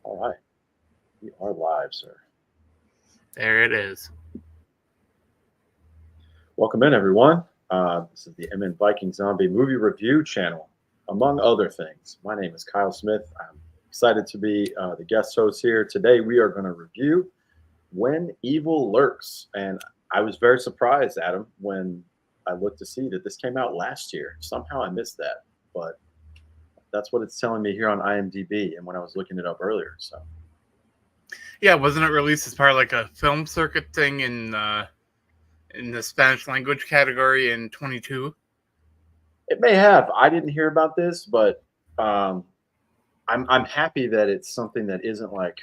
All right. We are live, sir. There it is. Welcome in, everyone. This is the MN Viking Zombie Movie Review channel, among other things. My name is Kyle Smith. I'm excited to be the guest host here. Today, we are going to review When Evil Lurks. And I was very surprised, Adam, when I looked to see that this came out last year. Somehow I missed that, but that's what it's telling me here on IMDb and when I was looking it up earlier. So Yeah, wasn't it released as part of like a film circuit thing in the Spanish language category in 22? it may have. I didn't hear about this, but um, I'm happy that it's something that isn't like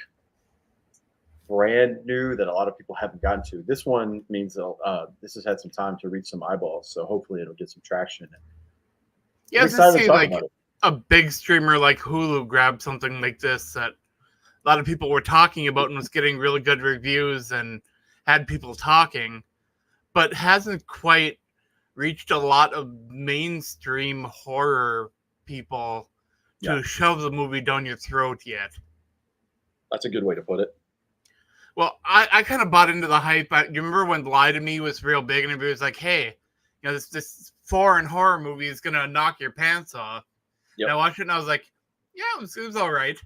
brand new that a lot of people haven't gotten to. This one means that this has had some time to reach some eyeballs, so hopefully it'll get some traction. Yeah, I'm to excited to see talk like about it. a big streamer like Hulu grab something like this that a lot of people were talking about and was getting really good reviews and had people talking, but hasn't quite reached a lot of mainstream horror people Yeah, to shove the movie down your throat yet. that's a good way to put it. Well, I kind of bought into the hype. You remember when Lie to Me was real big and everybody was like, hey, this foreign horror movie is going to knock your pants off. Yep. And I watched it and I was like, yeah, it was all right.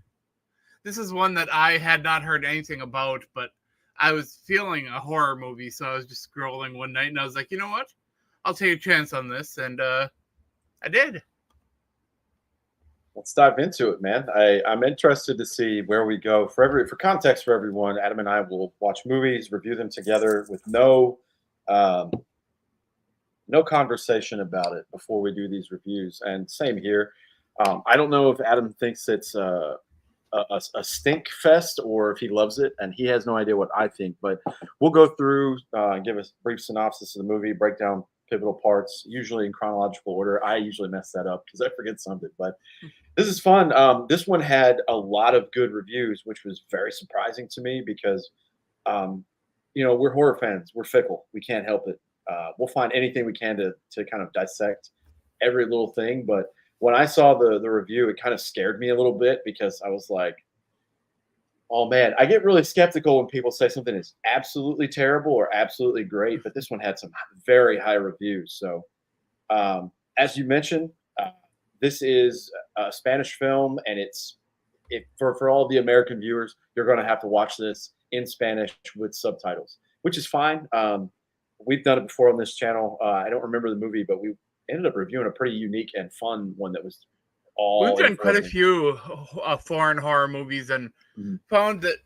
This is one that I had not heard anything about, but I was feeling a horror movie. So I was just scrolling one night and I was like, you know what? I'll take a chance on this. And I did. Let's dive into it, man. I'm interested to see where we go. For context for everyone, Adam and I will watch movies, review them together with um, no conversation about it before we do these reviews. And same here. I don't know if Adam thinks it's a stink fest or if he loves it, and he has no idea what I think. But we'll go through, give a brief synopsis of the movie, break down pivotal parts, usually in chronological order. I usually mess that up because I forget something, but this is fun. This one had a lot of good reviews, which was very surprising to me because, um, we're horror fans. We're fickle. We can't help it. We'll find anything we can to kind of dissect every little thing. But when I saw the review, it kind of scared me a little bit because I was like, oh man, I get really skeptical when people say something is absolutely terrible or absolutely great. But this one had some very high reviews. So as you mentioned, this is a Spanish film, and for all the American viewers, you're going to have to watch this in Spanish with subtitles, which is fine. We've done it before on this channel. I don't remember the movie, but we ended up reviewing a pretty unique and fun one that was We've all done quite a informing. few foreign horror movies and Mhm. found that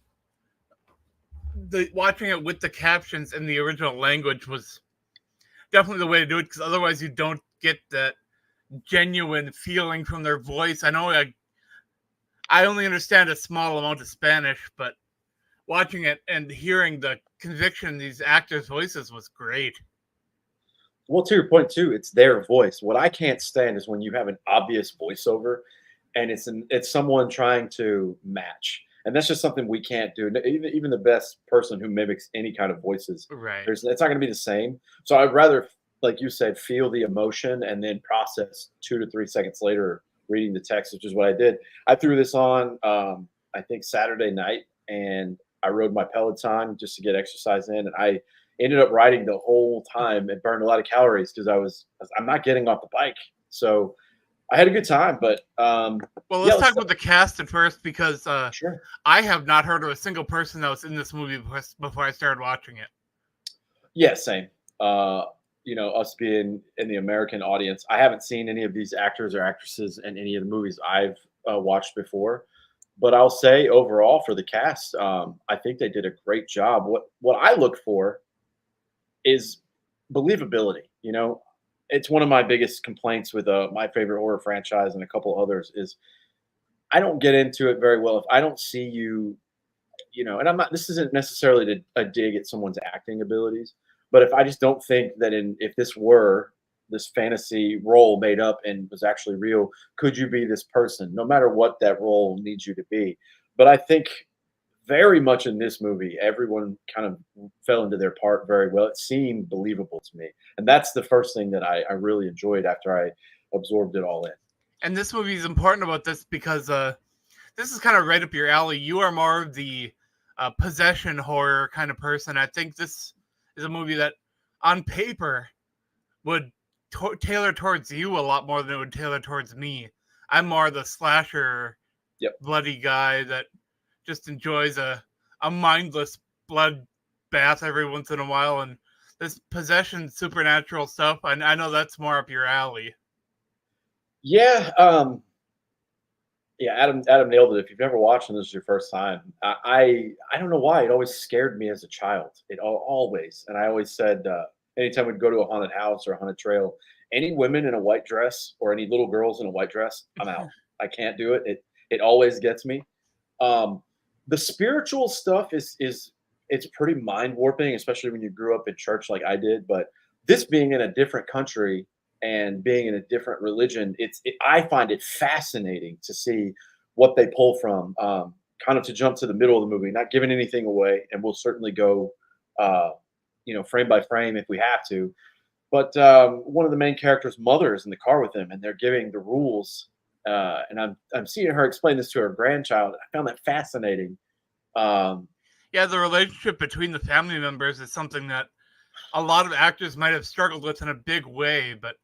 watching it with the captions in the original language was definitely the way to do it, because otherwise you don't get that genuine feeling from their voice. I know I only understand a small amount of Spanish, but watching it and hearing the conviction in these actors' voices was great. Well, to your point too, it's their voice. What I can't stand is when you have an obvious voiceover, and it's someone trying to match, and that's just something we can't do. Even the best person who mimics any kind of voices, Right. it's not going to be the same. So I'd rather, like you said, feel the emotion and then process 2 to 3 seconds later reading the text, which is what I did. I threw this on, I think Saturday night, and I rode my Peloton just to get exercise in, and I ended up riding the whole time and burned a lot of calories because I'm not getting off the bike. So I had a good time, but Well, yeah, let's talk about the cast at first, because sure. I have not heard of a single person that was in this movie before I started watching it. Yeah, same. Us being in the American audience, I haven't seen any of these actors or actresses in any of the movies I've watched before. But I'll say overall for the cast, I think they did a great job. What I look for is believability. It's one of my biggest complaints with my favorite horror franchise and a couple others is I don't get into it very well if I don't see you. And I'm not. This isn't necessarily a dig at someone's acting abilities, but if I just don't think that if this were this fantasy role made up and was actually real, could you be this person? No matter what that role needs you to be. But I think very much in this movie, everyone kind of fell into their part very well. It seemed believable to me, and that's the first thing that I really enjoyed after I absorbed it all in. And this movie is important about this because this is kind of right up your alley. You are more of the possession horror kind of person. I think this is a movie that, on paper, would tailor towards you a lot more than it would tailor towards me. I'm more the slasher, bloody guy that just enjoys a mindless blood bath every once in a while, and this possession supernatural stuff, I know that's more up your alley. Yeah, yeah, Adam nailed it. If you've never watched and this is your first time, I don't know why it always scared me as a child. It always, and I always said anytime we'd go to a haunted house or a haunted trail, any women in a white dress or any little girls in a white dress, I'm out. I can't do it. It always gets me. The spiritual stuff is it's pretty mind warping, especially when you grew up in church like I did. But this being in a different country and being in a different religion, I find it fascinating to see what they pull from. Kind of to jump to the middle of the movie, not giving anything away, and we'll certainly go, frame by frame if we have to. But one of the main characters' mother is in the car with him, and they're giving the rules. And I'm seeing her explain this to her grandchild. I found that fascinating. Yeah, the relationship between the family members is something that a lot of actors might have struggled with in a big way, but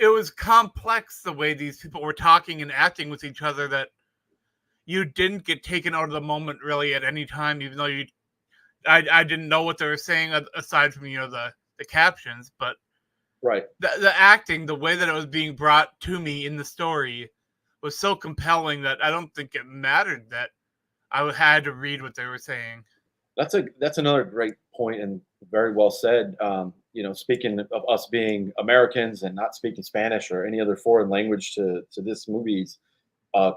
it was complex the way these people were talking and acting with each other, that you didn't get taken out of the moment really at any time, even though I didn't know what they were saying aside from the captions, but right, the acting, the way that it was being brought to me in the story was so compelling that I don't think it mattered that I had to read what they were saying. That's another great point and very well said. Speaking of us being Americans and not speaking Spanish or any other foreign language to this movie's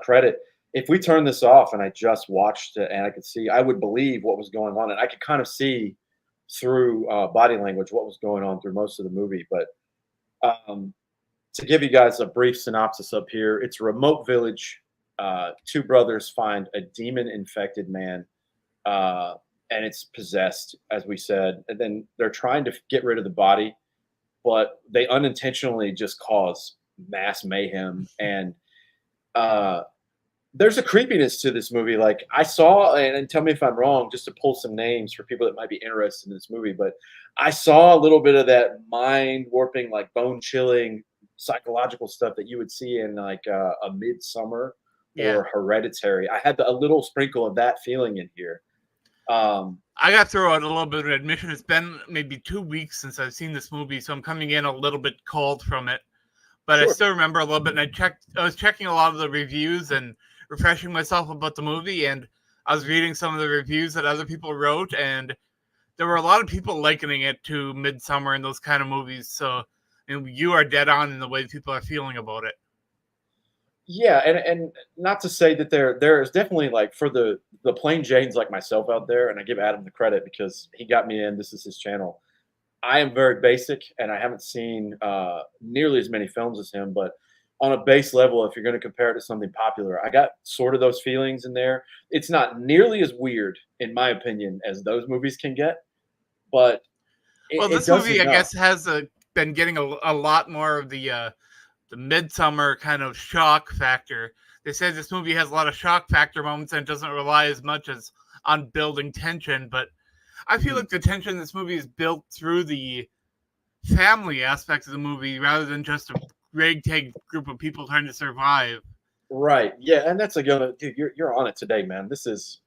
credit, if we turn this off and I just watched it and I could see, I would believe what was going on, and I could kind of see through body language what was going on through most of the movie. But to give you guys a brief synopsis up here, it's a remote village. Two brothers find a demon-infected man. And it's possessed, as we said, and then they're trying to get rid of the body, but they unintentionally just cause mass mayhem. And there's a creepiness to this movie. Like I saw, and tell me if I'm wrong, just to pull some names for people that might be interested in this movie, but I saw a little bit of that mind warping, like bone chilling psychological stuff that you would see in like a Midsummer or Hereditary. I had a little sprinkle of that feeling in here. I got to throw out a little bit of admission. It's been maybe 2 weeks since I've seen this movie, so I'm coming in a little bit cold from it. But sure. I still remember a little bit, and I was checking a lot of the reviews and refreshing myself about the movie, and I was reading some of the reviews that other people wrote, and there were a lot of people likening it to Midsummer and those kind of movies. So you are dead on in the way people are feeling about it. Yeah, and not to say that there is definitely, like, for the plain Janes like myself out there, and I give Adam the credit because he got me in. This is his channel. I am very basic, and I haven't seen nearly as many films as him. But on a base level, if you're going to compare it to something popular, I got sort of those feelings in there. It's not nearly as weird, in my opinion, as those movies can get. But this movie, I guess, has been getting a lot more of the Midsummer kind of shock factor. They say this movie has a lot of shock factor moments and doesn't rely as much as on building tension, but I feel like the tension in this movie is built through the family aspect of the movie rather than just a ragtag group of people trying to survive. Right. Yeah, and that's dude, you're on it today, man. This is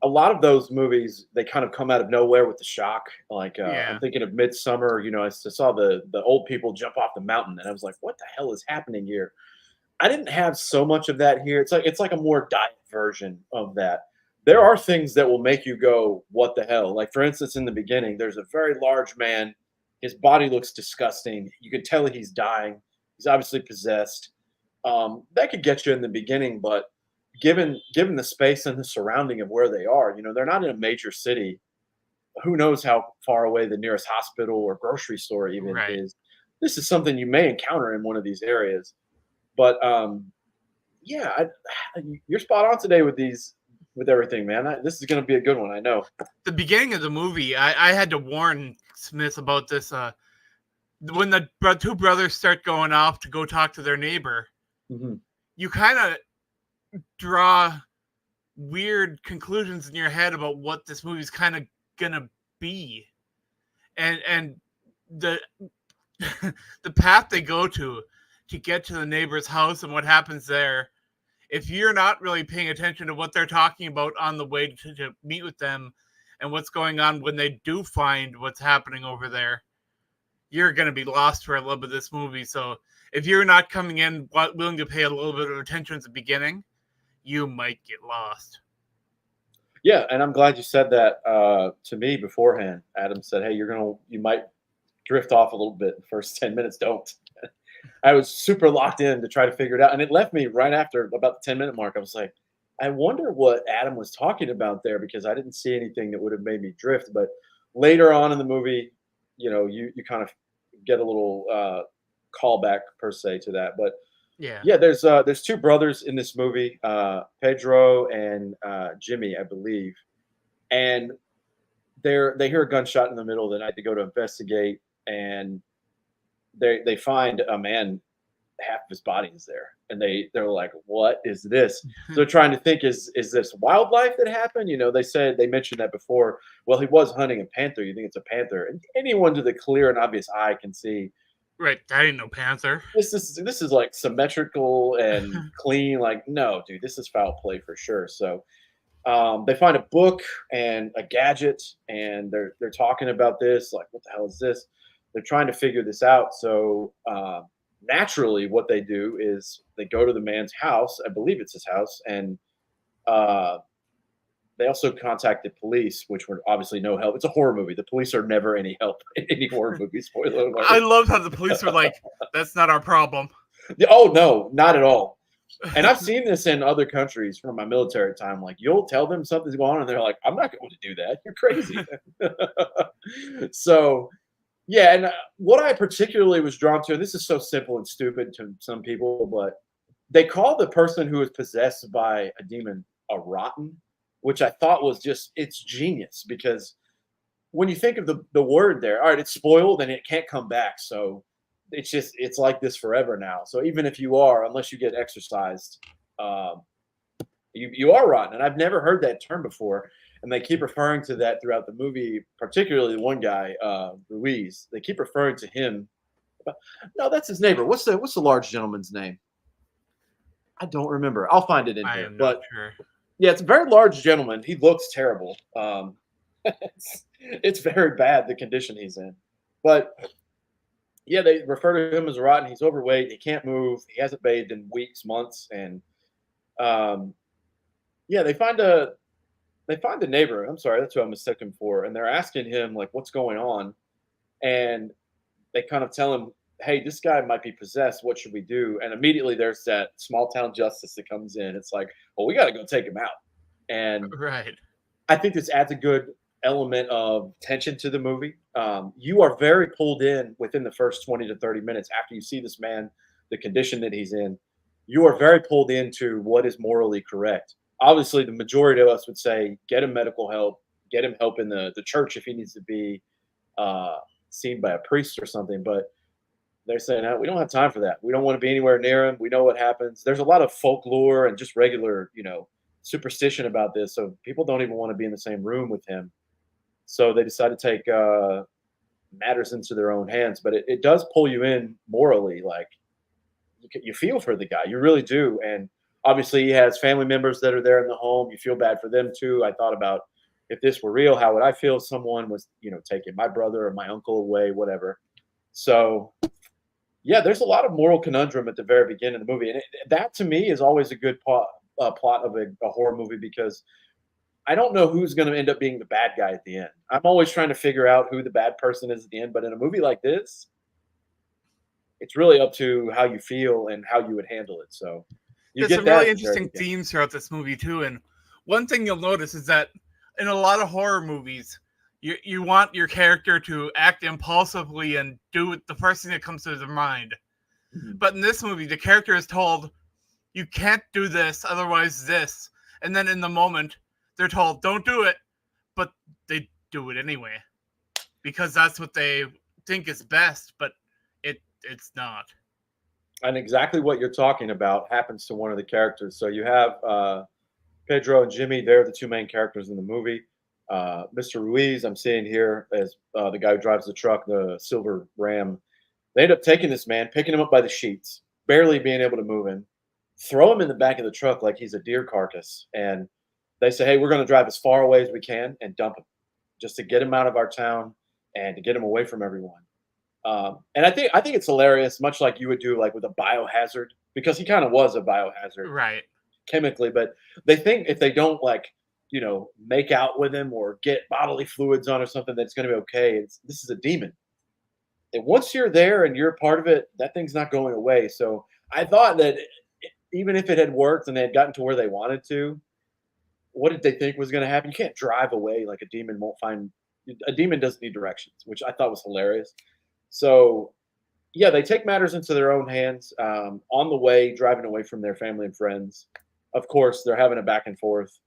a lot of those movies, they kind of come out of nowhere with the shock. Like I'm thinking of Midsummer. I saw the old people jump off the mountain, and I was like, "What the hell is happening here?" I didn't have so much of that here. It's like a more diet version of that. There are things that will make you go, "What the hell?" Like for instance, in the beginning, there's a very large man. His body looks disgusting. You can tell he's dying. He's obviously possessed. That could get you in the beginning, but given the space and the surrounding of where they are, they're not in a major city. Who knows how far away the nearest hospital or grocery store even is. This is something you may encounter in one of these areas. But you're spot on today with everything, man. This is going to be a good one, I know. The beginning of the movie, I had to warn Smith about this. When the two brothers start going off to go talk to their neighbor, you kind of draw weird conclusions in your head about what this movie's kind of gonna be, and the the path they go to get to the neighbor's house and what happens there. If you're not really paying attention to what they're talking about on the way to meet with them and what's going on when they do find what's happening over there, you're going to be lost for a little bit of this movie. So if you're not coming in willing to pay a little bit of attention at the beginning, you might get lost. Yeah, and I'm glad you said that to me beforehand. Adam said, "Hey, you might drift off a little bit in the first 10 minutes. Don't." I was super locked in to try to figure it out, and it left me right after about the 10-minute mark. I was like, I wonder what Adam was talking about there because I didn't see anything that would have made me drift. But later on in the movie, you kind of get a little callback per se to that. But yeah, there's two brothers in this movie, Pedro and Jimmy, I believe, and they hear a gunshot in the middle of the night. They go to investigate, and they find a man, half of his body is there, and they're like, what is this? So they're trying to think, is this wildlife that happened? They mentioned that before. Well, he was hunting a panther. You think it's a panther, and anyone with a clear and obvious eye can see, right, that ain't no panther. This is like symmetrical and clean. Like, no, dude, this is foul play for sure. So they find a book and a gadget, and they're talking about this. Like, what the hell is this? They're trying to figure this out. So naturally, what they do is they go to the man's house. I believe it's his house, and they also contacted police, which were obviously no help. It's a horror movie. The police are never any help in any horror movie. Spoiler alert. I love how the police were like, "That's not our problem." Oh no, not at all. And I've seen this in other countries from my military time. Like, you'll tell them something's going on, and they're like, "I'm not going to do that. You're crazy." So, yeah, and what I particularly was drawn to, and this is so simple and stupid to some people, but they call the person who is possessed by a demon a rotten, which I thought was it's genius, because when you think of the word there, all right, it's spoiled and it can't come back. So it's like this forever now. So even if you are, unless you get exorcised, you are rotten. And I've never heard that term before. And they keep referring to that throughout the movie, particularly the one guy, Ruiz. They keep referring to him. No, that's his neighbor. What's the large gentleman's name? I don't remember. I'll find it in here. Not sure. Yeah, it's a very large gentleman. He looks terrible. It's very bad, the condition he's in. But yeah, they refer to him as rotten. He's overweight. He can't move. He hasn't bathed in weeks, months, and yeah, they find a neighbor. I'm sorry, that's who I mistook him for. And they're asking him, like, what's going on? And they kind of tell him, hey, this guy might be possessed. What should we do? And immediately there's that small town justice that comes in. It's like, well, we got to go take him out. And right, I think this adds a good element of tension to the movie. You are very pulled in within the first 20 to 30 minutes after you see this man, the condition that he's in. You are very pulled into what is morally correct. Obviously, the majority of us would say, get him medical help, get him help in the church if he needs to be seen by a priest or something. But they're saying, no, we don't have time for that. We don't want to be anywhere near him. We know what happens. There's a lot of folklore and just regular, superstition about this. So people don't even want to be in the same room with him. So they decide to take matters into their own hands. But it does pull you in morally. Like, you feel for the guy. You really do. And obviously he has family members that are there in the home. You feel bad for them too. I thought about, if this were real, how would I feel if someone was, taking my brother or my uncle away, whatever. So, yeah, there's a lot of moral conundrum at the very beginning of the movie. And that to me is always a good plot of a horror movie, because I don't know who's going to end up being the bad guy at the end. I'm always trying to figure out who the bad person is at the end. But in a movie like this, it's really up to how you feel and how you would handle it. So there's some really interesting themes throughout this movie too. And one thing you'll notice is that in a lot of horror movies, you want your character to act impulsively and do the first thing that comes to their mind. Mm-hmm. But in this movie, the character is told, you can't do this, otherwise this. And then in the moment, they're told, don't do it. But they do it anyway. Because that's what they think is best, but it's not. And exactly what you're talking about happens to one of the characters. So you have Pedro and Jimmy. They're the two main characters in the movie. Mr. Ruiz, I'm seeing here as the guy who drives the truck, the silver Ram. They end up taking this man, picking him up by the sheets, barely being able to move him, throw him in the back of the truck like he's a deer carcass. And they say, hey, we're going to drive as far away as we can and dump him just to get him out of our town and to get him away from everyone. And I think it's hilarious, much like you would do like with a biohazard, because he kind of was a biohazard Right. chemically. But they think if they don't like, make out with him or get bodily fluids on or something, that's going to be okay. This is a demon. And once you're there and you're a part of it, that thing's not going away. So I thought that even if it had worked and they had gotten to where they wanted to, what did they think was going to happen? You can't drive away like a demon won't find. A demon doesn't need directions, which I thought was hilarious. So yeah, they take matters into their own hands on the way, driving away from their family and friends. Of course, they're having a back and forth.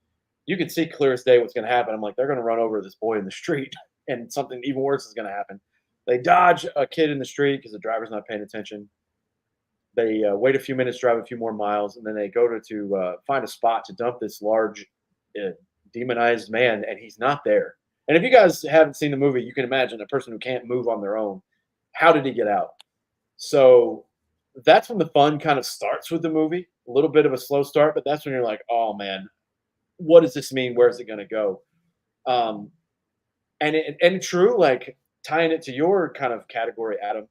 You can see clear as day what's going to happen. I'm like, they're going to run over this boy in the street, and something even worse is going to happen. They dodge a kid in the street because the driver's not paying attention. They wait a few minutes, drive a few more miles, and then they go to find a spot to dump this large, demonized man, and he's not there. And if you guys haven't seen the movie, you can imagine a person who can't move on their own. How did he get out? So that's when the fun kind of starts with the movie. A little bit of a slow start, but that's when you're like, oh man, what does this mean? Where's it going to go? Um, and true, like tying it to your kind of category, Adam,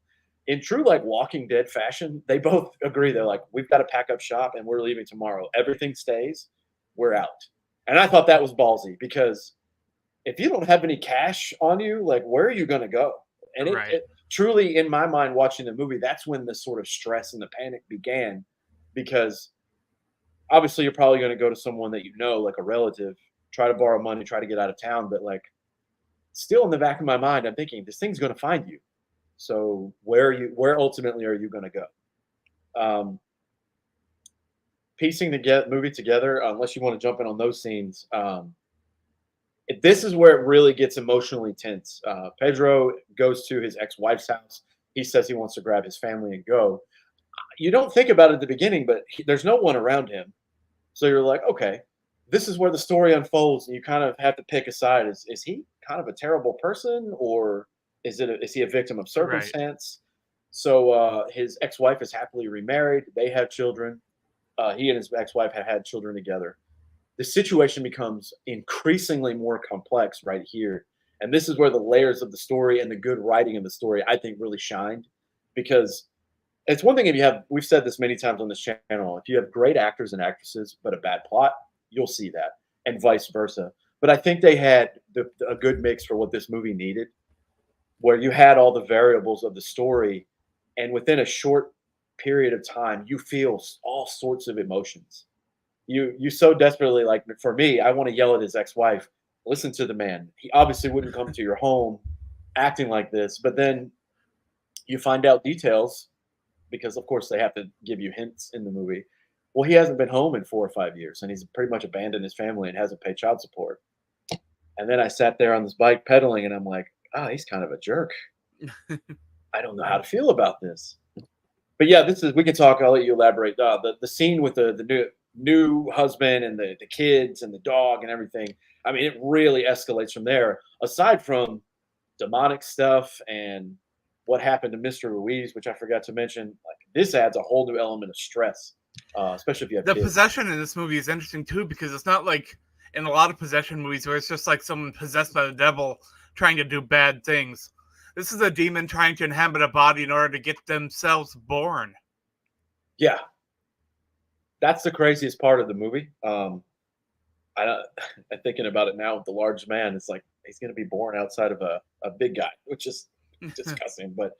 in true like Walking Dead fashion, they both agree. They're like, we've got to pack up shop and we're leaving tomorrow. Everything stays. We're out. And I thought that was ballsy because if you don't have any cash on you, like where are you going to go? And Right. it truly, in my mind, watching the movie, that's when the sort of stress and the panic began, because obviously you're probably going to go to someone that you know, like a relative, try to borrow money, try to get out of town, but like still in the back of my mind, I'm thinking this thing's going to find you. So where ultimately are you going to go? Piecing the movie together, unless you want to jump in on those scenes. This is where it really gets emotionally tense. Pedro goes to his ex-wife's house. He says he wants to grab his family and go. You don't think about it at the beginning, but there's no one around him. So you're like, okay, this is where the story unfolds, and you kind of have to pick a side. Is he kind of a terrible person, or is he a victim of Right. circumstance? So his ex-wife is happily remarried. They have children. He and his ex-wife have had children together. The situation becomes increasingly more complex right here. And this is where the layers of the story and the good writing of the story, I think, really shined. Because it's one thing if we've said this many times on this channel, if you have great actors and actresses, but a bad plot, you'll see that, and vice versa. But I think they had a good mix for what this movie needed, where you had all the variables of the story, and within a short period of time, you feel all sorts of emotions. You so desperately, like for me, I want to yell at his ex-wife. Listen to the man. He obviously wouldn't come to your home acting like this, but then you find out details because, of course, they have to give you hints in the movie. Well, he hasn't been home in 4 or 5 years, and he's pretty much abandoned his family and hasn't paid child support. And then I sat there on this bike pedaling, and I'm like, oh, he's kind of a jerk. I don't know how to feel about this. But yeah, we can talk. I'll let you elaborate. The scene with the new husband and the kids and the dog and everything. I mean, it really escalates from there. Aside from demonic stuff and what happened to Mr. Ruiz, which I forgot to mention, like this adds a whole new element of stress, especially if you have The kids. possession in this movie is interesting too, because it's not like in a lot of possession movies where it's just like someone possessed by the devil trying to do bad things. This is a demon trying to inhabit a body in order to get themselves born. Yeah, that's the craziest part of the movie. I'm thinking about it now with the large man. It's like he's going to be born outside of a big guy, which is disgusting. But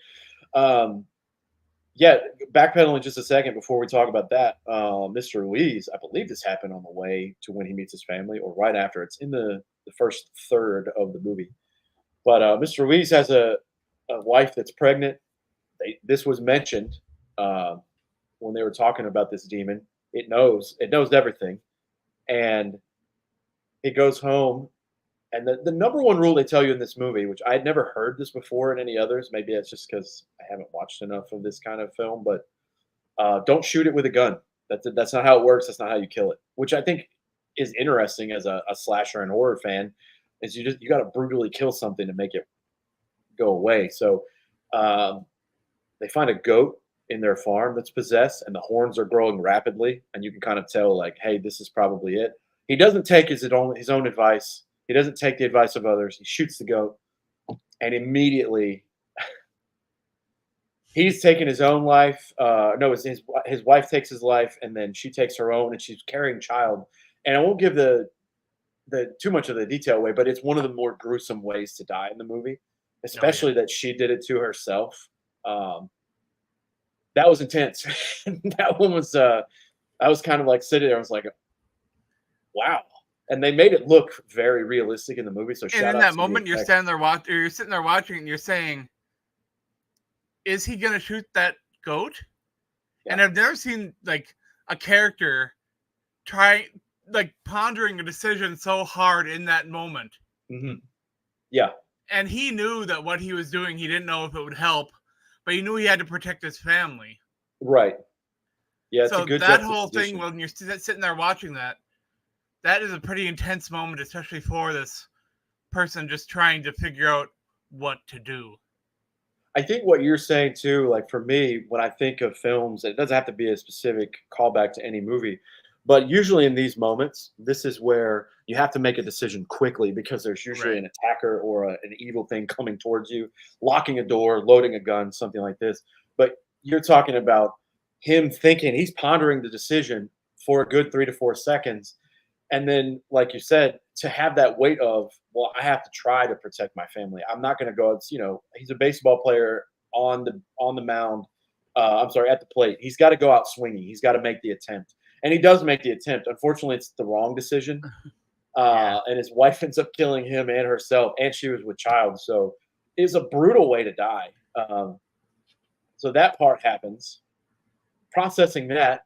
yeah, backpedaling just a second before we talk about that. Mr. Ruiz, I believe this happened on the way to when he meets his family, or right after. It's in the first third of the movie. But Mr. Ruiz has a wife that's pregnant. This was mentioned when they were talking about this demon. It knows everything, and he goes home. And the number one rule they tell you in this movie, which I had never heard this before in any others, maybe it's just because I haven't watched enough of this kind of film, but Don't shoot it with a gun. That's not how it works. That's not how you kill it. Which I think is interesting as a slasher and horror fan. Is you got to brutally kill something to make it go away. So um, they find a goat in their farm that's possessed, and the horns are growing rapidly, and you can kind of tell, like, hey, this is probably it. He doesn't take his own advice. He doesn't take the advice of others. He shoots the goat, and immediately he's taking his own life. No, his wife takes his life, and then she takes her own, and she's carrying child. And I won't give the too much of the detail away, but it's one of the more gruesome ways to die in the movie, Oh yeah. especially that she did it to herself. Um, that was intense. That one was. I was kind of like sitting there. I was like, wow. And they made it look very realistic in the movie. So And shout in out that to moment, the you're effects. standing there watching, or you're sitting there watching, and you're saying, "Is he gonna shoot that goat?" And Yeah. I've never seen like a character try like pondering a decision so hard in that moment. Hmm. Yeah. And he knew that what he was doing, he didn't know if it would help, but he knew he had to protect his family. Right. Yeah. It's a So good that whole thing, juxtaposition. when you're sitting there watching that, that is a pretty intense moment, especially for this person just trying to figure out what to do. I think what you're saying too, like for me, when I think of films, it doesn't have to be a specific callback to any movie, but usually in these moments, this is where you have to make a decision quickly because there's usually Right. an attacker or an evil thing coming towards you, locking a door, loading a gun, something like this. But you're talking about him thinking, he's pondering the decision for a good 3 to 4 seconds. And then, like you said, to have that weight of, well, I have to try to protect my family. I'm not going to go. It's, he's a baseball player on the mound. I'm sorry, at the plate. He's got to go out swinging. He's got to make the attempt, and he does make the attempt. Unfortunately, it's the wrong decision, Yeah. and his wife ends up killing him and herself, and she was with child. So it's a brutal way to die. So that part happens. Processing that,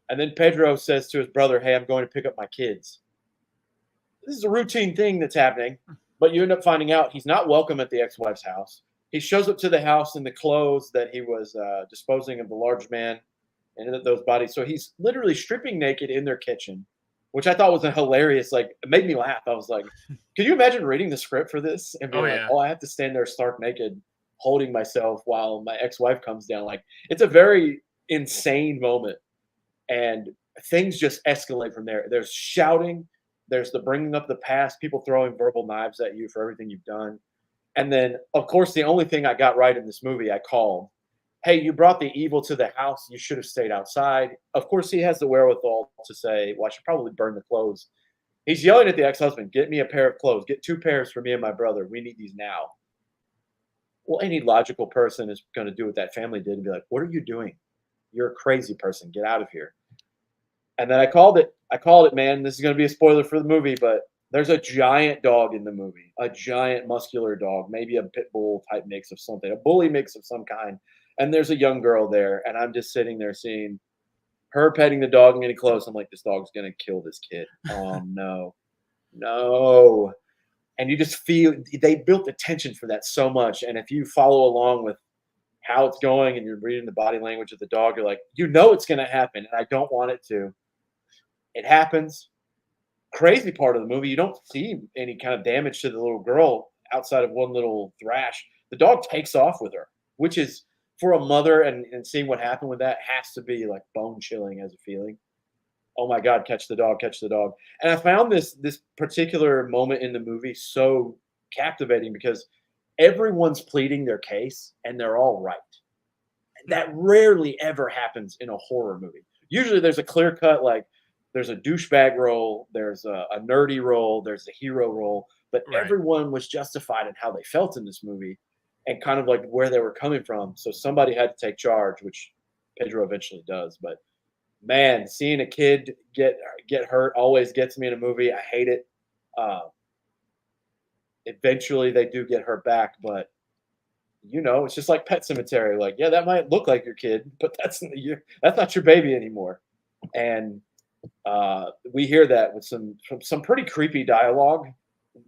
and then Pedro says to his brother, "Hey, I'm going to pick up my kids." This is a routine thing that's happening, but you end up finding out he's not welcome at the ex-wife's house. He shows up to the house in the clothes that he was disposing of the large man and those bodies. So he's literally stripping naked in their kitchen, which I thought was a hilarious. Like, it made me laugh. I was like, could you imagine reading the script for this and Oh being like, yeah. oh, I have to stand there stark naked, holding myself while my ex-wife comes down? Like, it's a very insane moment, and things just escalate from there. There's shouting, there's the bringing up the past, people throwing verbal knives at you for everything you've done. And then, of course, the only thing I got right in this movie, I called, hey, you brought the evil to the house. You should have stayed outside. Of course, he has the wherewithal to say, well, I should probably burn the clothes. He's yelling at the ex husband, get me a pair of clothes, get 2 pairs for me and my brother. We need these now. Well, any logical person is going to do what that family did and be like, what are you doing? You're a crazy person. Get out of here. And then I called it. I called it, man. This is going to be a spoiler for the movie, but there's a giant dog in the movie, a giant muscular dog, maybe a pit bull type mix of something, a bully mix of some kind. And there's a young girl there, and I'm just sitting there seeing her petting the dog and getting close. I'm like, this dog's going to kill this kid. Oh, no, no. And you just feel they built the tension for that so much. And if you follow along with how it's going and you're reading the body language of the dog, you're like, it's going to happen, and I don't want it to. It happens. Crazy part of the movie, you don't see any kind of damage to the little girl outside of one little thrash. The dog takes off with her, which is for a mother and seeing what happened with that has to be like bone chilling as a feeling. Oh my God, catch the dog, catch the dog. And I found this particular moment in the movie so captivating because everyone's pleading their case and they're all right. That rarely ever happens in a horror movie. Usually there's a clear cut, like there's a douchebag role, there's a nerdy role, there's a hero role, but Right. everyone was justified in how they felt in this movie and kind of like where they were coming from. So somebody had to take charge, which Pedro eventually does. But man, seeing a kid get hurt always gets me in a movie. I hate it. Uh, Eventually they do get her back, but it's just like Pet Cemetery. Like, yeah, that might look like your kid, but that's not your baby anymore. And we hear that with some pretty creepy dialogue.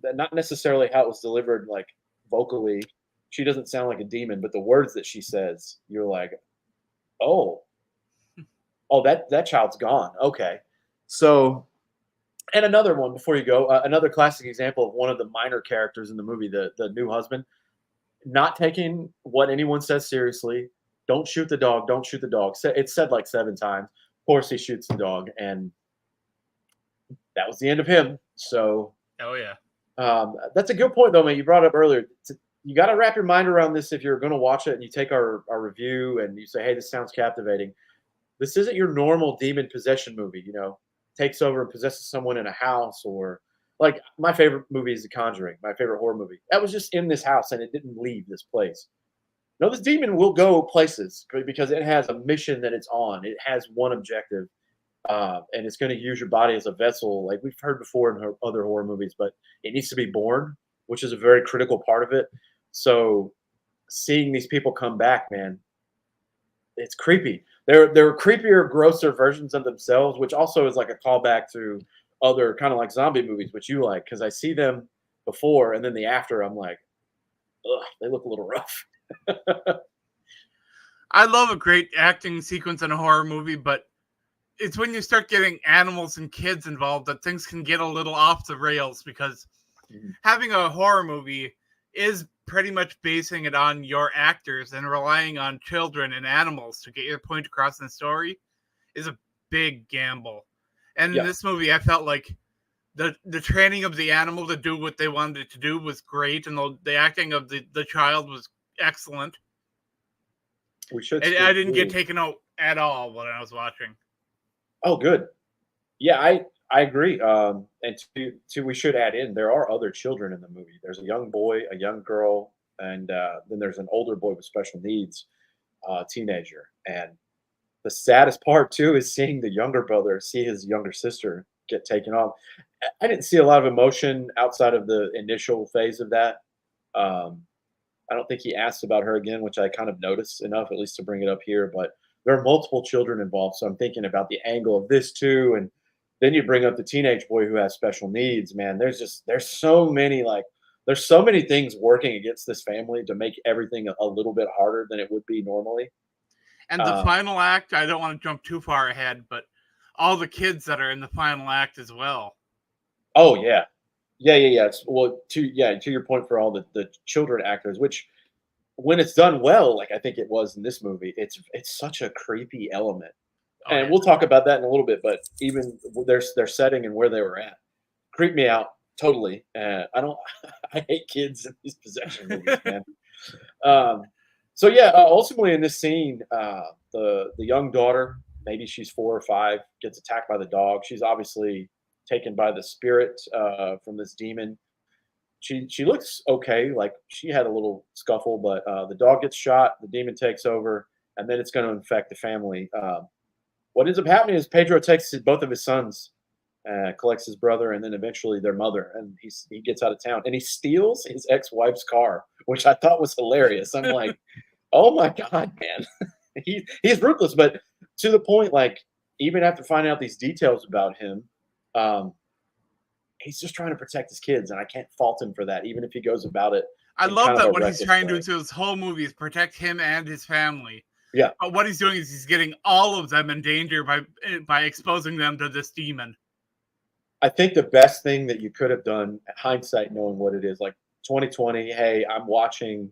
That not necessarily how it was delivered, like vocally. She doesn't sound like a demon, but the words that she says, you're like, oh, Oh, that child's gone. Okay. So, and another one before you go, another classic example of one of the minor characters in the movie, the new husband, not taking what anyone says seriously. Don't shoot the dog. Don't shoot the dog. It's said like 7 times. Of course, he shoots the dog, and that was the end of him. So, Oh yeah. that's a good point, though, man. You brought up earlier. You got to wrap your mind around this if you're going to watch it and you take our review and you say, hey, this sounds captivating. This isn't your normal demon possession movie, takes over and possesses someone in a house, or like my favorite movie is The Conjuring, my favorite horror movie. That was just in this house and it didn't leave this place. No, this demon will go places because it has a mission that it's on. It has one objective, and it's going to use your body as a vessel, like we've heard before in other horror movies. But it needs to be born, which is a very critical part of it. So, seeing these people come back, man, it's creepy. They're creepier, grosser versions of themselves, which also is like a callback to other kind of like zombie movies, which you like, because I see them before and then the after. I'm like, ugh, they look a little rough. I love a great acting sequence in a horror movie, but it's when you start getting animals and kids involved that things can get a little off the rails, because having a horror movie is pretty much basing it on your actors, and relying on children and animals to get your point across in the story is a big gamble. And in this movie, I felt like the training of the animal to do what they wanted it to do was great, and the acting of the child was excellent. I didn't get taken out at all when I was watching. Oh, good. Yeah, I agree. And we should add in, there are other children in the movie. There's a young boy, a young girl, and then there's an older boy with special needs, teenager. And the saddest part too is seeing the younger brother see his younger sister get taken off. I didn't see a lot of emotion outside of the initial phase of that. I don't think he asked about her again, which I kind of noticed enough, at least to bring it up here. But there are multiple children involved, so I'm thinking about the angle of this too. And then you bring up the teenage boy who has special needs. Man, there's so many things working against this family to make everything a little bit harder than it would be normally. And the final act, I don't want to jump too far ahead, but all the kids that are in the final act as well. Oh yeah, yeah. Well, to your point, for all the children actors, which when it's done well, like I think it was in this movie, it's such a creepy element. And we'll talk about that in a little bit. But even their setting and where they were at creeped me out totally. I don't. I hate kids in these possession movies, man. So yeah, ultimately in this scene, the young daughter, maybe she's 4 or 5, gets attacked by the dog. She's obviously taken by the spirit from this demon. She looks okay, like she had a little scuffle, but the dog gets shot, the demon takes over, and then it's going to infect the family. What ends up happening is Pedro takes both of his sons, collects his brother, and then eventually their mother, and he gets out of town, and he steals his ex-wife's car, which I thought was hilarious. I'm like, oh my god, man, he's ruthless, but to the point, like even after finding out these details about him, he's just trying to protect his kids, and I can't fault him for that, even if he goes about it. I love that what he's trying to do this whole movie is protect him and his family. Yeah. But what he's doing is he's getting all of them in danger by exposing them to this demon. I think the best thing that you could have done, hindsight, knowing what it is, like 2020, hey, I'm watching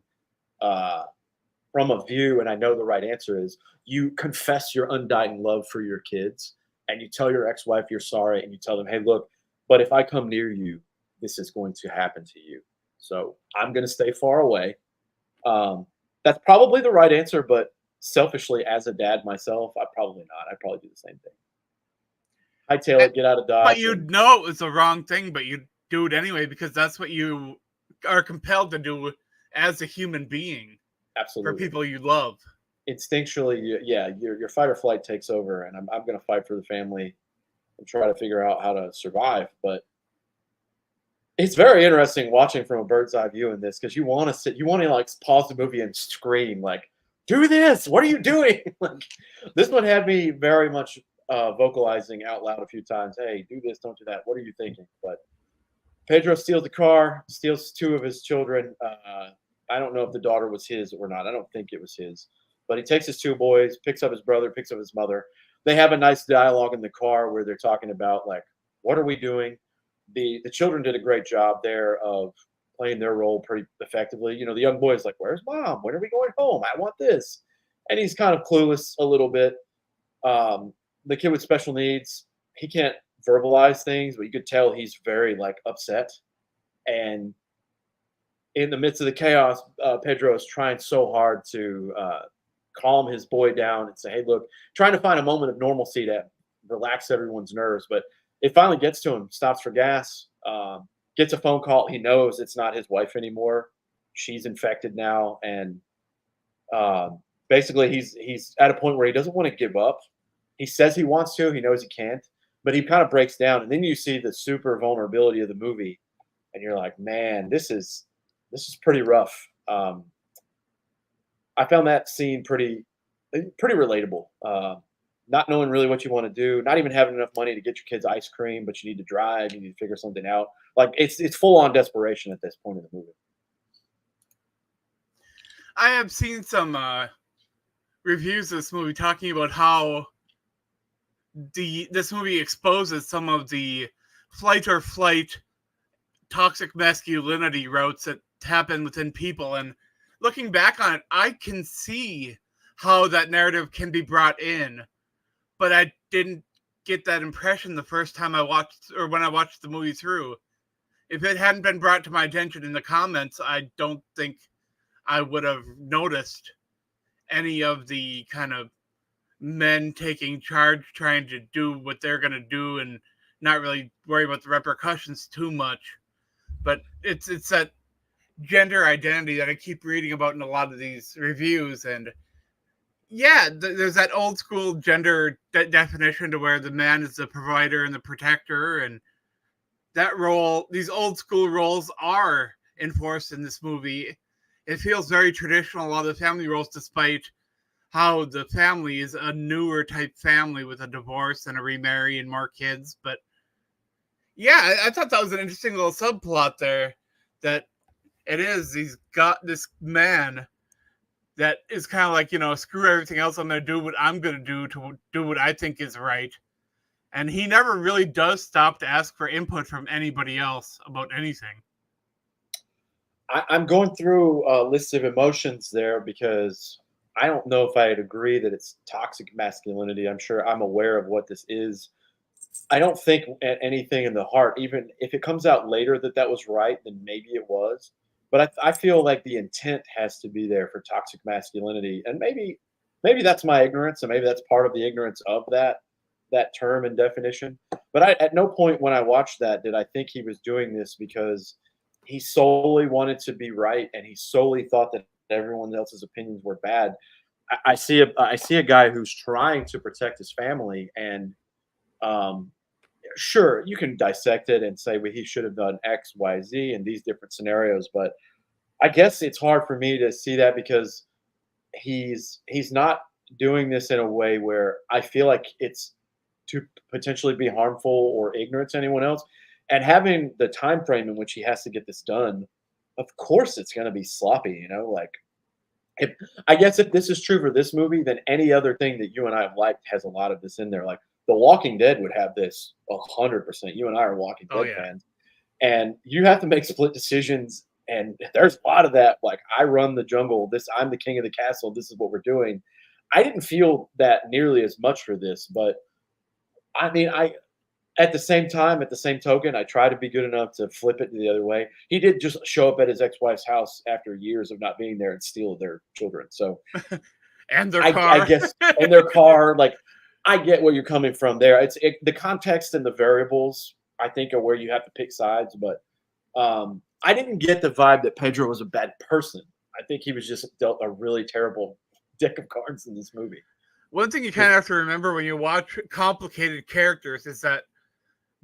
from a view, and I know the right answer is you confess your undying love for your kids, and you tell your ex-wife you're sorry, and you tell them, hey, look, but if I come near you, this is going to happen to you. So I'm going to stay far away. That's probably the right answer, but selfishly, as a dad myself, I'd probably not. I'd probably do the same thing. Hightail it, get out of Dodge. But you'd know it was the wrong thing, but you'd do it anyway because that's what you are compelled to do as a human being. Absolutely. For people you love. Instinctually, your fight or flight takes over, and I'm going to fight for the family and try to figure out how to survive. But it's very interesting watching from a bird's eye view in this, because you want to like pause the movie and scream like, do this, what are you doing? Like, this one had me very much vocalizing out loud a few times, hey, do this, don't do that, what are you thinking? But Pedro steals the car, steals 2 of his children. I don't know if the daughter was his or not. I don't think it was his, but he takes his 2 boys, picks up his brother, picks up his mother. they have a nice dialogue in the car where they're talking about like, what are we doing? The children did a great job there of playing their role pretty effectively. You know, the young boy's like, "Where's mom? When are we going home? I want this," and he's kind of clueless a little bit. The kid with special needs, he can't verbalize things, but you could tell he's very like upset. And in the midst of the chaos, Pedro is trying so hard to calm his boy down and say, "Hey, look," trying to find a moment of normalcy to relax everyone's nerves. But it finally gets to him. Stops for gas. Gets a phone call. He knows it's not his wife anymore. She's infected now, and basically he's at a point where he doesn't want to give up. He says he wants to. He knows he can't, but he kind of breaks down. And then you see the super vulnerability of the movie, and you're like, man, this is pretty rough. I found that scene pretty relatable. Not knowing really what you want to do, not even having enough money to get your kids ice cream, but you need to drive, you need to figure something out. Like it's full on desperation at this point in the movie. I have seen some reviews of this movie talking about how this movie exposes some of the flight or flight toxic masculinity routes that happen within people. And looking back on it, I can see how that narrative can be brought in, but I didn't get that impression the first time I watched, or when I watched the movie through. If it hadn't been brought to my attention in the comments, I don't think I would have noticed any of the kind of men taking charge, trying to do what they're going to do and not really worry about the repercussions too much. But it's that gender identity that I keep reading about in a lot of these reviews. And yeah, there's that old school gender definition to where the man is the provider and the protector. And that role, these old school roles are enforced in this movie. It feels very traditional, a lot of the family roles, despite how the family is a newer type family with a divorce and a remarry and more kids. But yeah, I thought that was an interesting little subplot there, that he's got this man that is kind of like, screw everything else, I'm going to do what I'm going to do what I think is right. And he never really does stop to ask for input from anybody else about anything. I'm going through a list of emotions there because I don't know if I'd agree that it's toxic masculinity. I'm sure I'm aware of what this is. I don't think anything in the heart, even if it comes out later that was right, then maybe it was. But I feel like the intent has to be there for toxic masculinity, and maybe that's my ignorance, and maybe that's part of the ignorance of that term and definition. But at no point when I watched that did I think he was doing this because he solely wanted to be right, and he solely thought that everyone else's opinions were bad. I see a guy who's trying to protect his family, and sure, you can dissect it and say, well, he should have done X, Y, Z in these different scenarios. But I guess it's hard for me to see that because he's not doing this in a way where I feel like it's to potentially be harmful or ignorant to anyone else. And having the time frame in which he has to get this done, of course it's going to be sloppy, like I guess if this is true for this movie, then any other thing that you and I have liked has a lot of this in there. Like The Walking Dead would have this 100%. You and I are Walking Dead fans, and you have to make split decisions. And there's a lot of that. Like, I run the jungle. I'm the king of the castle. This is what we're doing. I didn't feel that nearly as much for this, but I mean, at the same time, at the same token, I try to be good enough to flip it the other way. He did just show up at his ex-wife's house after years of not being there and steal their children. So, and their car, I guess, and their car. Like, I get where you're coming from there. The context and the variables, I think, are where you have to pick sides. But I didn't get the vibe that Pedro was a bad person. I think he was just dealt a really terrible deck of cards in this movie. One thing you kind of have to remember when you watch complicated characters is that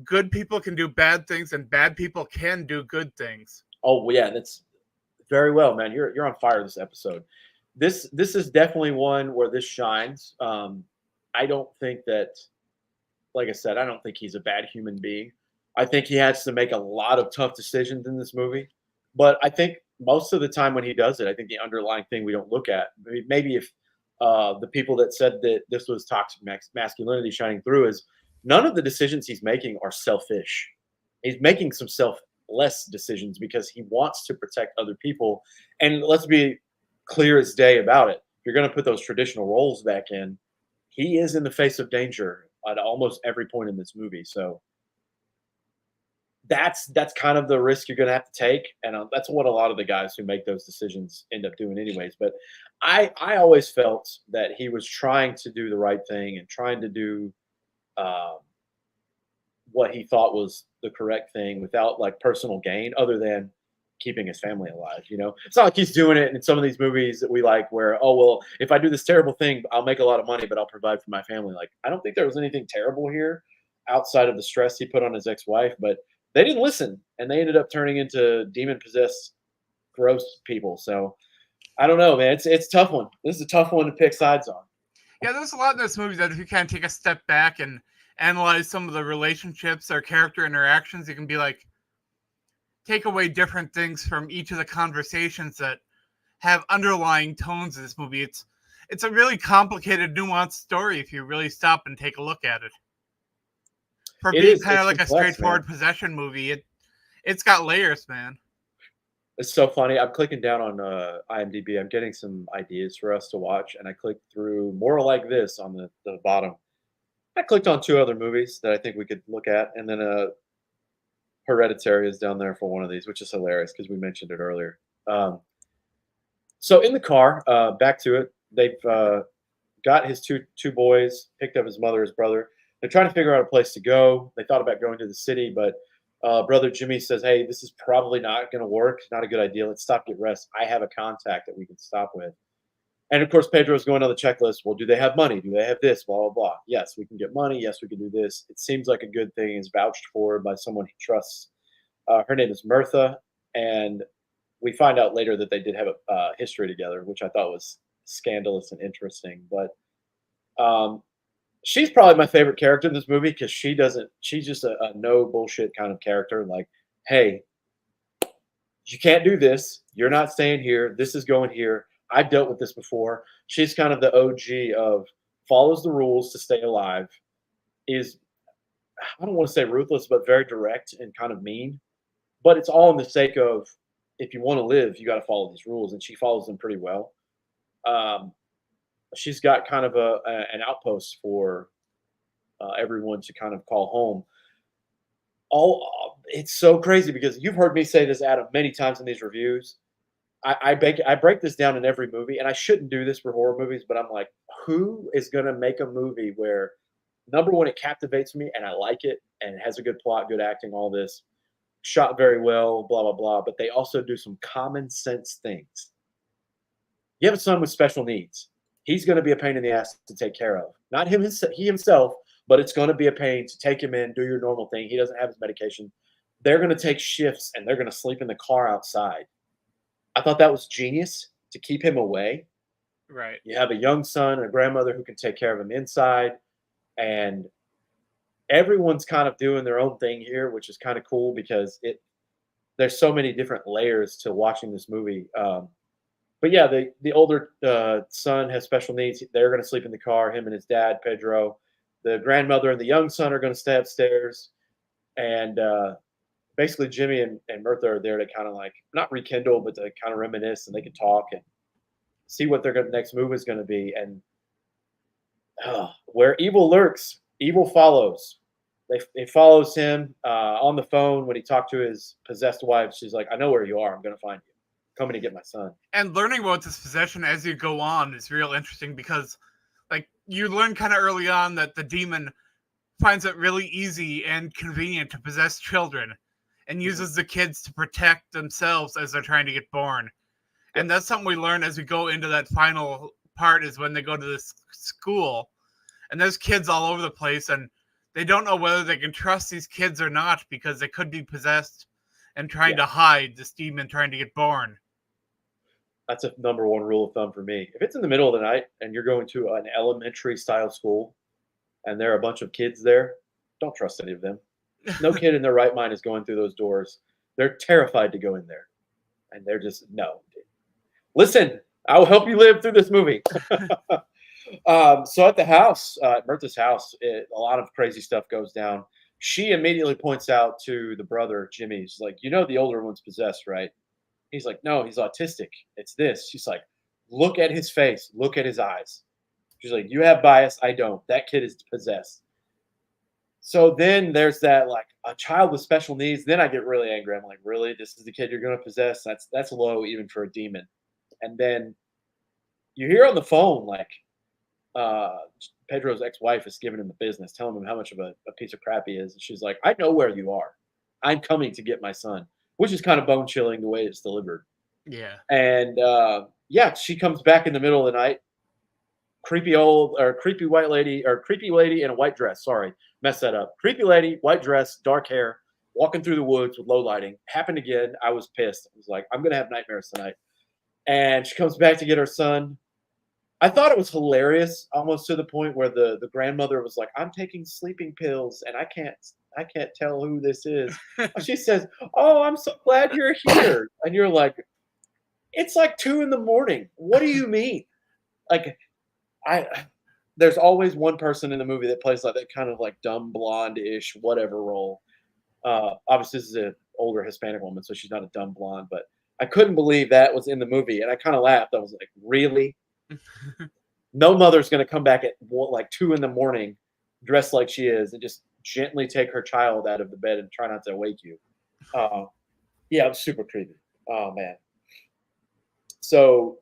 good people can do bad things and bad people can do good things. Oh, well, yeah, that's very well, man. You're on fire this episode. This is definitely one where this shines. I don't think that, like I said, I don't think he's a bad human being. I think he has to make a lot of tough decisions in this movie. But I think most of the time when he does it, I think the underlying thing we don't look at, maybe if the people that said that this was toxic masculinity shining through, is none of the decisions he's making are selfish. He's making some selfless decisions because he wants to protect other people. And let's be clear as day about it. If you're going to put those traditional roles back in, he is in the face of danger at almost every point in this movie. So that's kind of the risk you're going to have to take, and that's what a lot of the guys who make those decisions end up doing, anyways. But I always felt that he was trying to do the right thing and trying to do um, what he thought was the correct thing without like personal gain, other than keeping his family alive. It's not like he's doing it in some of these movies that we like, where well, if I do this terrible thing, I'll make a lot of money, but I'll provide for my family. Like, I don't think there was anything terrible here outside of the stress he put on his ex-wife, but they didn't listen, and they ended up turning into demon-possessed, gross people. So I don't know, man. It's a tough one. This is a tough one to pick sides on. Yeah, there's a lot in this movie that if you kind of take a step back and analyze some of the relationships or character interactions, you can be like, take away different things from each of the conversations that have underlying tones in this movie. It's a really complicated, nuanced story if you really stop and take a look at it. For being kind of like a straightforward possession movie, it's got layers, man. It's so funny. I'm clicking down on IMDb. I'm getting some ideas for us to watch, and I clicked through more like this on the bottom. I clicked on 2 other movies that I think we could look at, and then Hereditary is down there for one of these, which is hilarious because we mentioned it earlier. So in the car, back to it, they've got his two boys, picked up his mother, his brother. They're trying to figure out a place to go. They thought about going to the city, but brother Jimmy says, "Hey, this is probably not going to work. Not a good idea. Let's stop, get rest. I have a contact that we can stop with." And of course, Pedro's going on the checklist. Well, do they have money? Do they have this? Blah, blah, blah. Yes, we can get money. Yes, we can do this. It seems like a good thing. Is vouched for by someone he trusts. Her name is Mirtha, and we find out later that they did have a history together, which I thought was scandalous and interesting. But she's probably my favorite character in this movie because she's just a no bullshit kind of character. Like, hey, you can't do this. You're not staying here. This is going here. I've dealt with this before. She's kind of the OG of follows the rules to stay alive. Is, I don't want to say ruthless, but very direct and kind of mean. But it's all in the sake of, if you want to live, you got to follow these rules, and she follows them pretty well. She's got kind of an outpost for everyone to kind of call home. It's so crazy because you've heard me say this, Adam, many times in these reviews. I break this down in every movie, and I shouldn't do this for horror movies, but I'm like, who is going to make a movie where, number one, it captivates me and I like it and it has a good plot, good acting, all this, shot very well, blah, blah, blah, but they also do some common sense things. You have a son with special needs. He's going to be a pain in the ass to take care of. Not he himself, but it's going to be a pain to take him in, do your normal thing. He doesn't have his medication. They're going to take shifts and they're going to sleep in the car outside. I thought that was genius to keep him away. Right. You have a young son and a grandmother who can take care of him inside, and everyone's kind of doing their own thing here, which is kind of cool because there's so many different layers to watching this movie. But yeah, the older son has special needs. They're going to sleep in the car, him and his dad, Pedro. The grandmother and the young son are going to stay upstairs. And basically Jimmy and Mirtha are there to kind of like, not rekindle, but to kind of reminisce, and they can talk and see what their next move is going to be. And where evil lurks, evil follows. It follows him on the phone when he talked to his possessed wife. She's like, "I know where you are. I'm going to find you. Coming to get my son." And learning about this possession as you go on is real interesting because, like, you learn kind of early on that the demon finds it really easy and convenient to possess children and uses the kids to protect themselves as they're trying to get born. Yep. And that's something we learn as we go into that final part, is when they go to this school and there's kids all over the place and they don't know whether they can trust these kids or not because they could be possessed and trying to hide this demon trying to get born. That's a number one rule of thumb for me. If it's in the middle of the night and you're going to an elementary style school and there are a bunch of kids there, don't trust any of them. No kid in their right mind is going through those doors. They're terrified to go in there. And they're just, no. Listen, I will help you live through this movie. So at the house, Bertha's house, a lot of crazy stuff goes down. She immediately points out to the brother, Jimmy, she's like, you know, the older one's possessed, right? He's like, no, he's autistic. It's this. She's like, look at his face, look at his eyes. She's like, you have bias. I don't. That kid is possessed. So then there's that like a child with special needs. Then I get really angry. I'm like, really? This is the kid you're going to possess? That's low even for a demon. And then you hear on the phone like uh, Pedro's ex-wife is giving him the business, telling him how much of a piece of crap he is. And she's like, I know where you are. I'm coming to get my son, which is kind of bone chilling the way it's delivered. Yeah. And yeah, she comes back in the middle of the night. Creepy white lady or creepy lady in a white dress. Sorry, messed that up. Creepy lady, white dress, dark hair, walking through the woods with low lighting. Happened again. I was pissed. I was like, I'm gonna have nightmares tonight. And she comes back to get her son. I thought it was hilarious, almost to the point where the grandmother was like, "I'm taking sleeping pills, and I can't tell who this is." She says, "Oh, I'm so glad you're here," and you're like, "It's like 2 in the morning. What do you mean?" Like, I there's always one person in the movie that plays like that kind of like dumb blonde-ish whatever role. Obviously, this is an older Hispanic woman, so she's not a dumb blonde, but I couldn't believe that was in the movie, and I kind of laughed. I was like, "Really? No mother's going to come back at like 2 in the morning, dressed like she is, and just gently take her child out of the bed and try not to wake you." Uh, yeah, it was super creepy. Oh man. So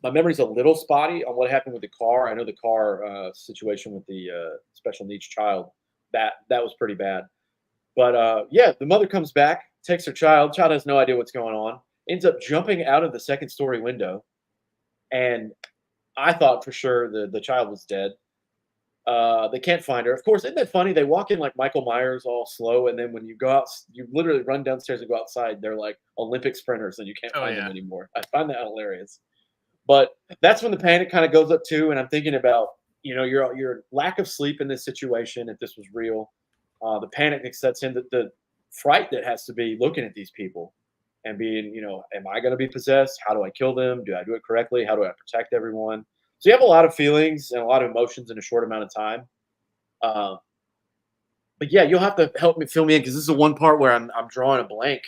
my memory's a little spotty on what happened with the car. I know the car situation with the special needs child that was pretty bad. But yeah, the mother comes back, takes her child. Child has no idea what's going on. Ends up jumping out of the second story window, and I thought for sure the child was dead. They can't find her. Of course, isn't that funny? They walk in like Michael Myers, all slow, and then when you go out, you literally run downstairs and go outside. They're like Olympic sprinters, and you can't Oh find them yeah. anymore. I find that hilarious. But that's when the panic kind of goes up too, and I'm thinking about your lack of sleep in this situation. If this was real, the panic that sets in, the fright that has to be looking at these people and being, am I going to be possessed? How do I kill them? Do I do it correctly? How do I protect everyone? So you have a lot of feelings and a lot of emotions in a short amount of time. Uh, but yeah, you'll have to help me fill me in because this is the one part where I'm drawing a blank.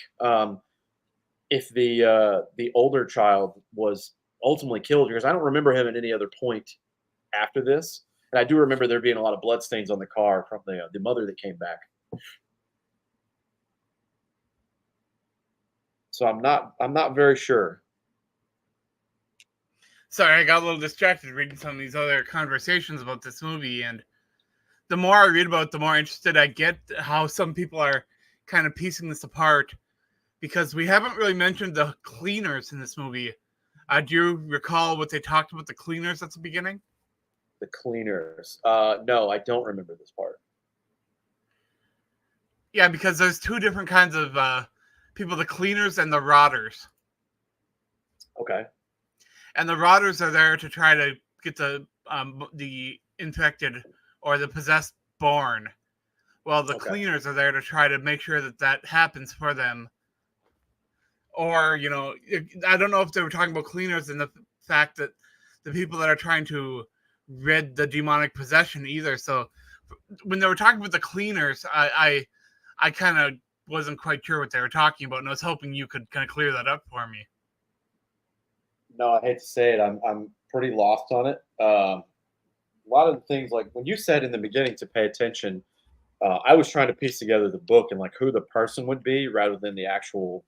If the older child was ultimately killed, because I don't remember him at any other point after this, and I do remember there being a lot of bloodstains on the car from the mother that came back. So I'm not very sure. Sorry, I got a little distracted reading some of these other conversations about this movie, and the more I read about it, the more interested I get how some people are kind of piecing this apart, because we haven't really mentioned the cleaners in this movie. Do you recall what they talked about the cleaners at the beginning? The cleaners. No, I don't remember this part. Yeah, because there's two different kinds of people: the cleaners and the rotters. Okay. And the rotters are there to try to get the infected or the possessed born. Well, the Okay. cleaners are there to try to make sure that that happens for them. Or, I don't know if they were talking about cleaners and the fact that the people that are trying to rid the demonic possession either. So when they were talking about the cleaners, I kind of wasn't quite sure what they were talking about, and I was hoping you could kind of clear that up for me. No, I hate to say it. I'm pretty lost on it. A lot of the things like when you said in the beginning to pay attention, I was trying to piece together the book and like who the person would be rather than the actual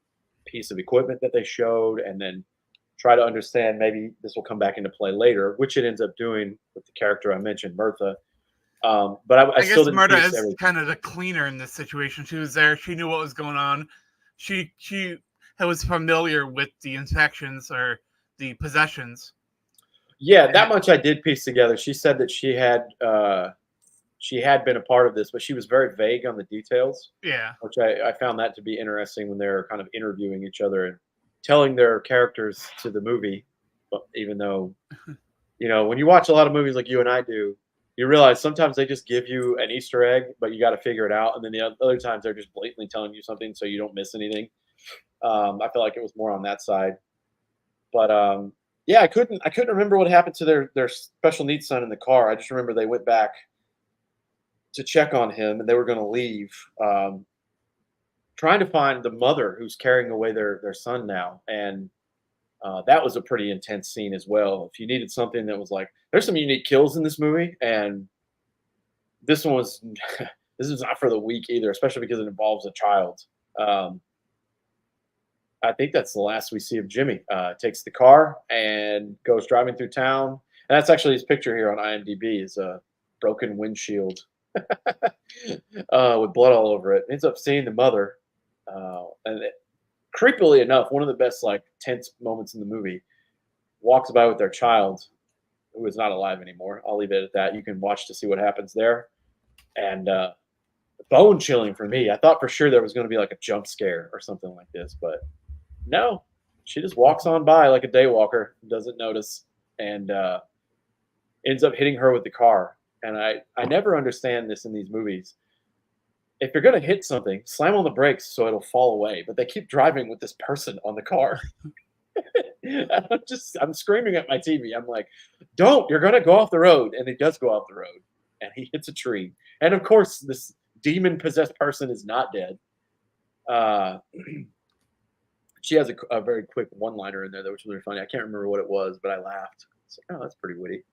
piece of equipment that they showed, and then try to understand maybe this will come back into play later, which it ends up doing with the character I mentioned, Bertha. But I I still guess didn't Murda piece is everything. kind of the cleaner in this situation. She was there. She knew what was going on. She was familiar with the infections or the possessions. Yeah, And that much I did piece together. She said that she had been a part of this, but she was very vague on the details, yeah, which I found that to be interesting when they're kind of interviewing each other and telling their characters to the movie. But even though, when you watch a lot of movies like you and I do, you realize sometimes they just give you an Easter egg, but you got to figure it out. And then the other times they're just blatantly telling you something so you don't miss anything. I feel like it was more on that side. But Yeah, I couldn't remember what happened to their special needs son in the car. I just remember they went back to check on him, and they were going to leave, trying to find the mother who's carrying away their son now, and that was a pretty intense scene as well. If you needed something that was like, there's some unique kills in this movie, and this one was this is not for the weak either, especially because it involves a child. Um, I think that's the last we see of Jimmy. Takes the car and goes driving through town. And that's actually his picture here on IMDb is a broken windshield with blood all over it. Ends up seeing the mother, creepily enough, one of the best like tense moments in the movie. Walks by with their child, who is not alive anymore. I'll leave it at that. You can watch to see what happens there. And bone chilling for me. I thought for sure there was going to be like a jump scare or something like this, but no, she just walks on by like a daywalker, doesn't notice, and ends up hitting her with the car. And I never understand this in these movies. If you're going to hit something, slam on the brakes so it'll fall away. But they keep driving with this person on the car. I'm screaming at my TV. I'm like, don't, you're going to go off the road. And he does go off the road. And he hits a tree. And of course, this demon-possessed person is not dead. She has a very quick one-liner in there, though, which was really funny. I can't remember what it was, but I laughed. So, oh, that's pretty witty.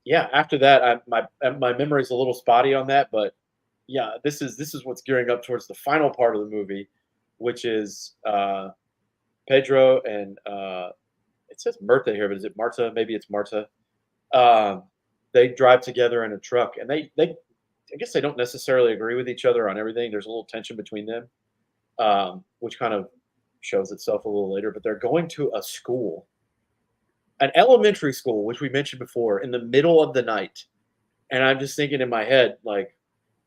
Yeah, after that, my memory's a little spotty on that, but yeah, this is what's gearing up towards the final part of the movie, which is Pedro and it says Marta here, but is it Marta? Maybe it's Marta. They drive together in a truck, and they I guess they don't necessarily agree with each other on everything. There's a little tension between them, which kind of shows itself a little later. But they're going to a school, an elementary school, which we mentioned before, in the middle of the night. And I'm just thinking in my head, like,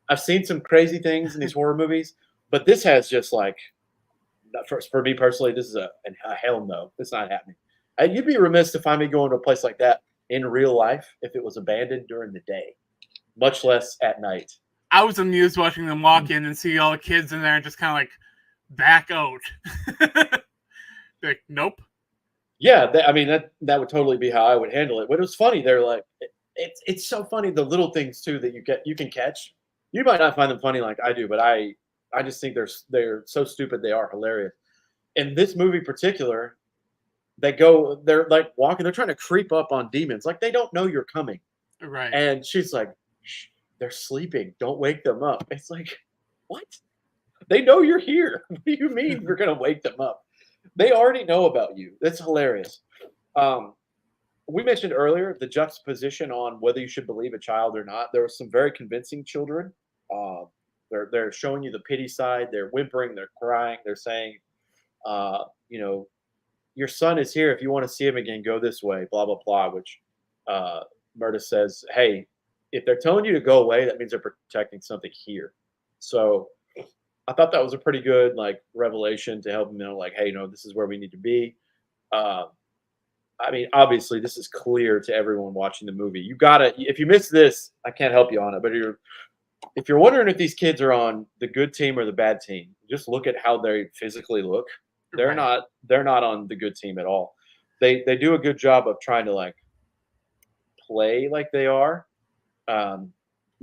I've seen some crazy things in these horror movies, but this has just like, for me personally, this is a hell no. It's not happening. You'd be remiss to find me going to a place like that in real life if it was abandoned during the day, much less at night. I was amused watching them walk in and see all the kids in there and just kind of like back out. Like, nope. Yeah, I mean that would totally be how I would handle it. But it was funny. They're like, it's so funny the little things too that you can catch. You might not find them funny like I do, but I just think they're so stupid they are hilarious. In this movie in particular, they're like walking, they're trying to creep up on demons, like they don't know you're coming. Right. And she's like, shh, they're sleeping. Don't wake them up. It's like, what? They know you're here. What do you mean you're gonna wake them up? They already know about you. That's hilarious. We mentioned earlier the juxtaposition on whether you should believe a child or not. There were some very convincing children. They're showing you the pity side. They're whimpering. They're crying. They're saying, you know, your son is here. If you want to see him again, go this way. Blah blah blah. Which Murda says, hey, if they're telling you to go away, that means they're protecting something here. So I thought that was a pretty good like revelation to help them know, like, hey, this is where we need to be. I mean, obviously, this is clear to everyone watching the movie. You gotta, if you miss this, I can't help you on it. But if you're wondering if these kids are on the good team or the bad team, just look at how they physically look. They're not on the good team at all. They do a good job of trying to like play like they are.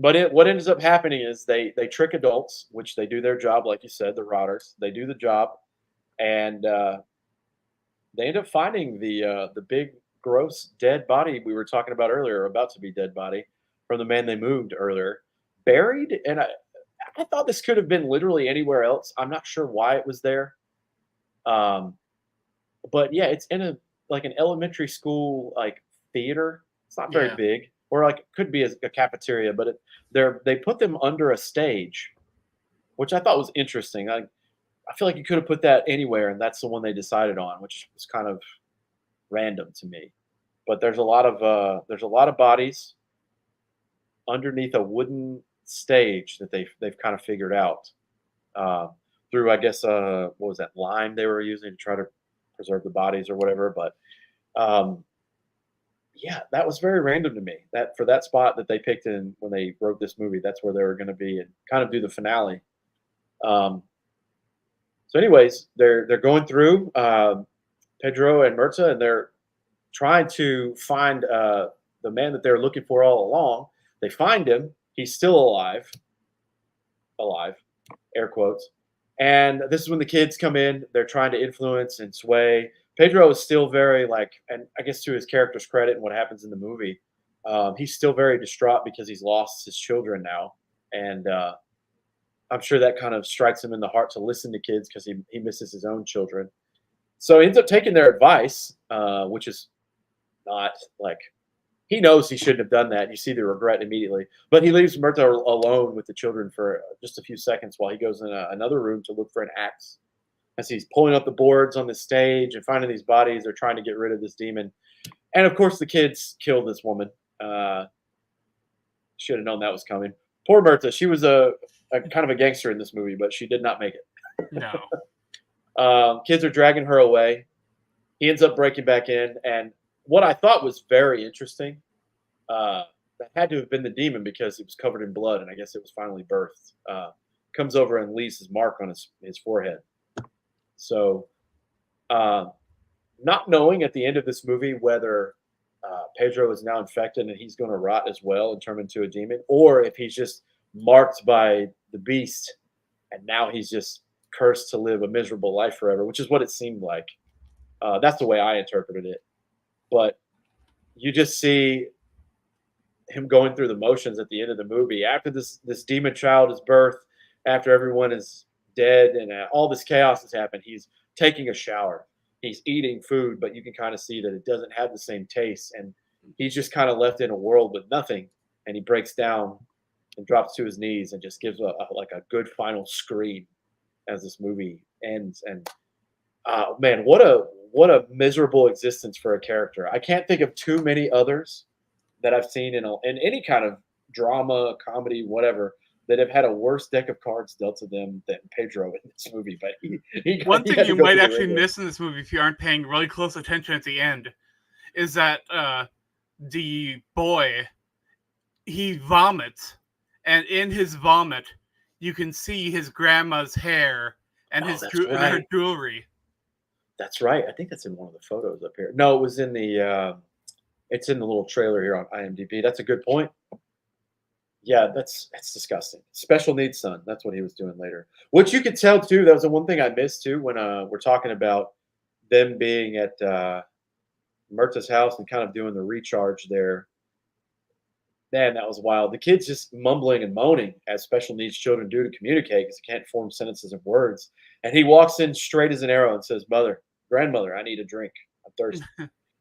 But what ends up happening is they trick adults, which they do their job, like you said, the rotters. They do the job, and they end up finding the big, gross, dead body we were talking about earlier, about to be dead body, from the man they moved earlier, buried. And I thought this could have been literally anywhere else. I'm not sure why it was there. But yeah, it's in an elementary school like theater. It's not very big, or like could be a cafeteria, but they put them under a stage, which I thought was interesting. I feel like you could have put that anywhere, and that's the one they decided on, which was kind of random to me. But there's a lot of bodies underneath a wooden stage that they've kind of figured out through, I guess, what was that, lime they were using to try to preserve the bodies or whatever. But yeah, that was very random to me. That for that spot that they picked in when they wrote this movie, that's where they were going to be and kind of do the finale. So, anyways, they're going through. Pedro and Mirta, and they're trying to find the man that they're looking for all along. They find him. He's still alive, air quotes. And this is when the kids come in. They're trying to influence and sway. Pedro is still very like, and I guess to his character's credit and what happens in the movie, he's still very distraught because he's lost his children now, and I'm sure that kind of strikes him in the heart to listen to kids because he misses his own children. So he ends up taking their advice, which is not like he knows he shouldn't have done that. You see the regret immediately, but he leaves Mirta alone with the children for just a few seconds while he goes in another room to look for an axe. As he's pulling up the boards on the stage and finding these bodies, they're trying to get rid of this demon. And of course, the kids kill this woman. Should have known that was coming. Poor Mirta. She was a kind of a gangster in this movie, but she did not make it. No. Kids are dragging her away. He ends up breaking back in, and what I thought was very interesting, that had to have been the demon because it was covered in blood, and I guess it was finally birthed. Comes over and leaves his mark on his forehead. So, not knowing at the end of this movie whether Pedro is now infected and he's going to rot as well and turn into a demon, or if he's just marked by the beast and now he's just cursed to live a miserable life forever, which is what it seemed like. That's the way I interpreted it. But you just see him going through the motions at the end of the movie after this demon child is birthed, after everyone is dead and all this chaos has happened. He's taking a shower, he's eating food, but you can kind of see that it doesn't have the same taste, and he's just kind of left in a world with nothing. And he breaks down and drops to his knees and just gives a good final scream as this movie ends. And man, what a miserable existence for a character. I can't think of too many others that I've seen in any kind of drama, comedy, whatever, that have had a worse deck of cards dealt to them than Pedro in this movie. But one thing you might actually miss in this movie if you aren't paying really close attention at the end is that the boy, he vomits, and in his vomit you can see his grandma's hair and her jewelry. That's right. I think that's in one of the photos up here. No, it was in the it's in the little trailer here on IMDb. That's a good point. Yeah, that's disgusting. Special needs son. That's what he was doing later. Which you could tell too. That was the one thing I missed too when we're talking about them being at Mirta's house and kind of doing the recharge there. Man, that was wild. The kid's just mumbling and moaning as special needs children do to communicate because they can't form sentences of words. And he walks in straight as an arrow and says, "Grandmother, I need a drink. I'm thirsty."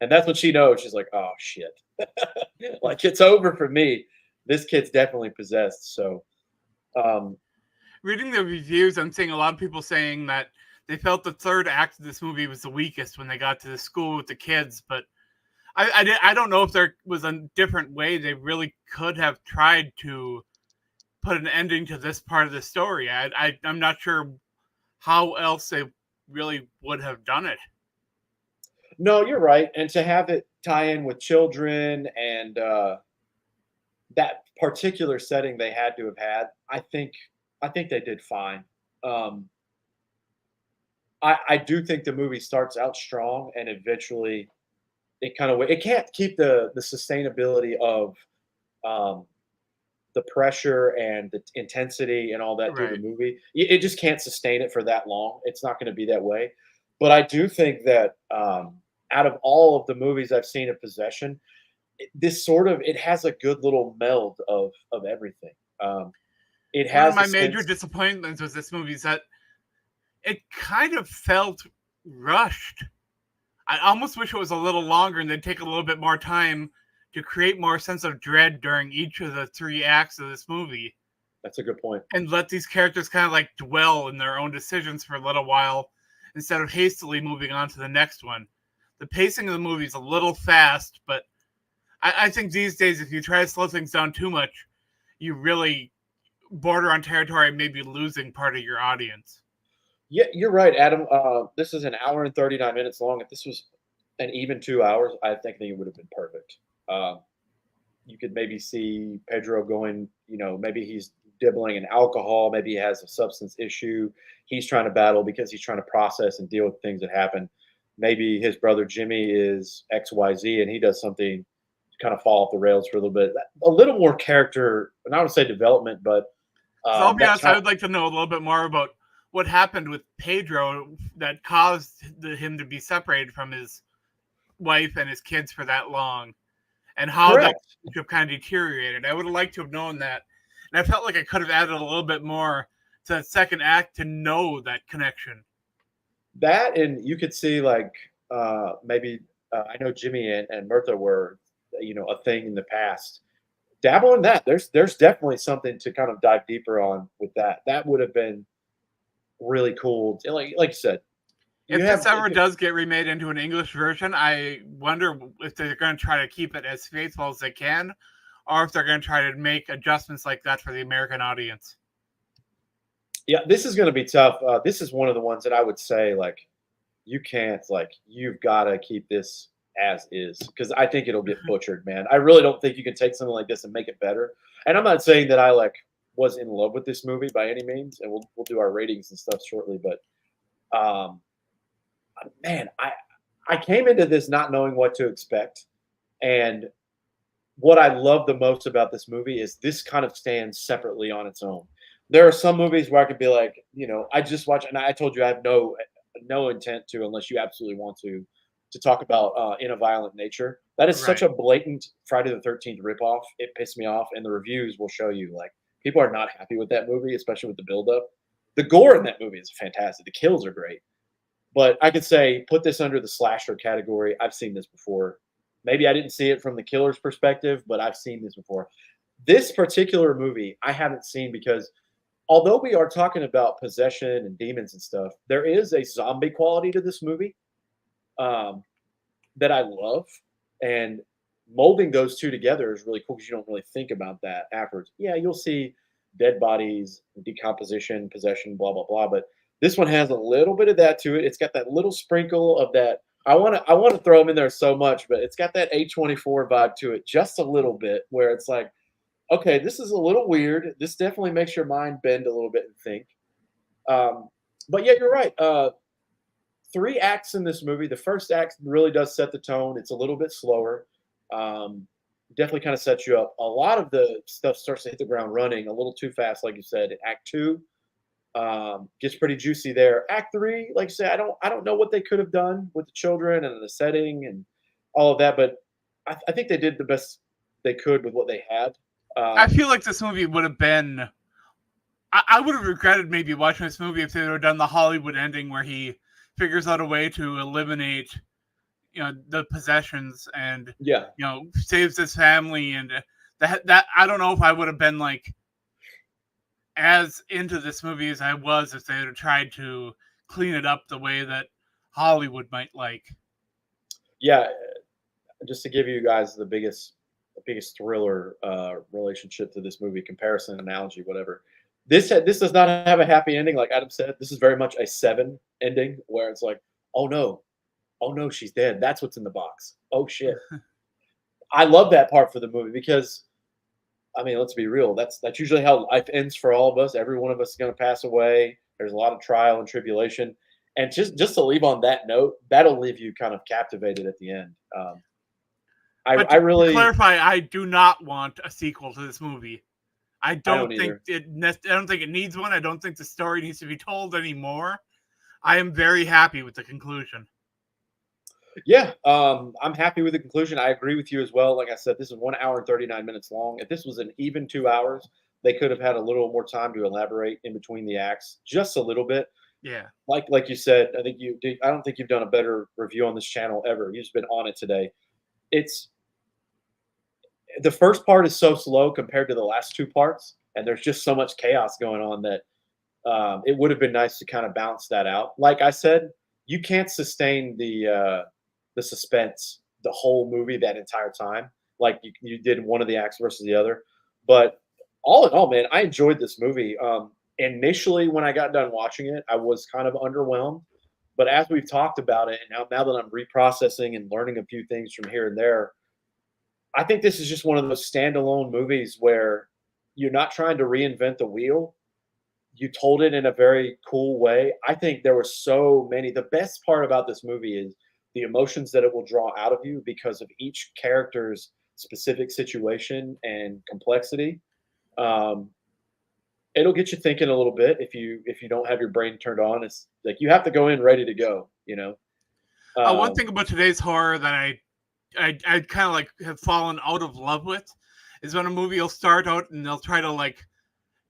And that's when she knows. She's like, "Oh shit, like it's over for me. This kid's definitely possessed." So, reading the reviews, I'm seeing a lot of people saying that they felt the third act of this movie was the weakest when they got to the school with the kids. But I don't know if there was a different way they really could have tried to put an ending to this part of the story. I'm not sure how else they really would have done it. No, you're right. And to have it tie in with children and that particular setting they had to have had, I think they did fine. I do think the movie starts out strong and eventually it can't keep the sustainability of the pressure and the intensity and all that through the movie. It just can't sustain it for that long. It's not going to be that way. But I do think that out of all of the movies I've seen of possession, it has a good little meld of everything. It has one of my major disappointments with this movie is that it kind of felt rushed. I almost wish it was a little longer and they'd take a little bit more time to create more sense of dread during each of the three acts of this movie. That's a good point. And let these characters kind of like dwell in their own decisions for a little while instead of hastily moving on to the next one. The pacing of the movie is a little fast, but I think these days, if you try to slow things down too much, you really border on territory, maybe losing part of your audience. Yeah, you're right, Adam. This is an hour and 39 minutes long. If this was an even 2 hours, I think it would have been perfect. You could maybe see Pedro going, maybe he's dibbling in alcohol. Maybe he has a substance issue he's trying to battle because he's trying to process and deal with things that happen. maybe his brother Jimmy is XYZ and he does something to kind of fall off the rails for a little bit. A little more character, and I don't say development, but Because I'll be that honest, I kind. would like to know a little bit more about what happened with Pedro that caused him to be separated from his wife and his kids for that long, and how that Correct. relationship kind of deteriorated. I would have liked to have known that, and I felt like I could have added a little bit more to that second act to know that connection. That and you could see like maybe I know Jimmy and Bertha were a thing in the past. Dabble in that. There's definitely something to kind of dive deeper on with that. That would have been really cool. Like you said, you If this have ever does get remade into an English version, I wonder if they're going to try to keep it as faithful as they can, or if they're going to try to make adjustments like that for the American audience. yeah, this is going to be tough. This is one of the ones that I would say like you can't like you've got to keep this as is because I think it'll get butchered, man. I really don't think you can take something like this and make it better. And I'm not saying that I like was in love with this movie by any means, and we'll do our ratings and stuff shortly. But man, I came into this not knowing what to expect, and what I love the most about this movie is this kind of stands separately on its own. There are some movies where I could be like, I just watch, and I told you I have no intent to, unless you absolutely want to talk about in a violent nature. That is such Right. a blatant Friday the 13th ripoff. It pissed me off, and the reviews will show you like people are not happy with that movie, especially with the buildup. The gore in that movie is fantastic. The kills are great, but I could say put this under the slasher category. I've seen this before. Maybe I didn't see it from the killer's perspective, but I've seen this before. This particular movie I haven't seen because although we are talking about possession and demons and stuff, there is a zombie quality to this movie um, that I love. And molding those two together is really cool because you don't really think about that afterwards. Yeah, you'll see dead bodies, decomposition, possession, blah blah blah. But this one has a little bit of that to it. It's got that little sprinkle of that. I want to throw them in there so much, but it's got that A24 vibe to it, just a little bit, where it's like, okay, this is a little weird. This definitely makes your mind bend a little bit and think. Um, but yeah, you're right. Three acts in this movie. The first act really does set the tone. It's a little bit slower. Um, Definitely kind of sets you up. A lot of the stuff starts to hit the ground running a little too fast, like you said. Act two gets pretty juicy there. Act three, like I said, I don't know what they could have done with the children and the setting and all of that, but I think they did the best they could with what they had. I feel like this movie would have been. I would have regretted maybe watching this movie if they would have done the Hollywood ending where he figures out a way to eliminate, the possessions and Yeah, saves his family and that I don't know if I would have been like as into this movie as I was if they would have tried to clean it up the way that Hollywood might like. yeah. Just to give you guys the biggest thriller relationship to this movie, comparison, analogy, whatever. This does not have a happy ending, like Adam said. This is very much a 7 ending where it's like, oh no, she's dead. That's what's in the box. Oh shit. I love that part for the movie because I mean, let's be real. That's usually how life ends for all of us. Every one of us is going to pass away. There's a lot of trial and tribulation, and just to leave on that note, that'll leave you kind of captivated at the end. But I to really clarify, I do not want a sequel to this movie. I I don't don't think either. I don't think it needs one. I don't think the story needs to be told anymore. I am very happy with the conclusion. Yeah, I'm happy with the conclusion. I agree with you as well. Like I said, this is 1 hour and 39 minutes long. If this was an even 2 hours, they could have had a little more time to elaborate in between the acts, just a little bit. Yeah. Like you said, I think you did. I don't think you've done a better review on this channel ever. You've just been on it today. It's the first part is so slow compared to the last two parts, and there's just so much chaos going on that it would have been nice to kind of balance that out. Like I said, you can't sustain the suspense the whole movie that entire time, like you did in one of the acts versus the other. But all in all, man, I enjoyed this movie. Initially, when I got done watching it, I was kind of underwhelmed. But as we've talked about it, and now that I'm reprocessing and learning a few things from here and there, I think this is just one of those standalone movies where you're not trying to reinvent the wheel. You told it in a very cool way. I think there were so many. The best part about this movie is the emotions that it will draw out of you because of each character's specific situation and complexity. Um, it'll get you thinking a little bit if you don't have your brain turned on. It's like you have to go in ready to go. One Um, thing about today's horror that I kind of like have fallen out of love with is when a movie will start out and they'll try to like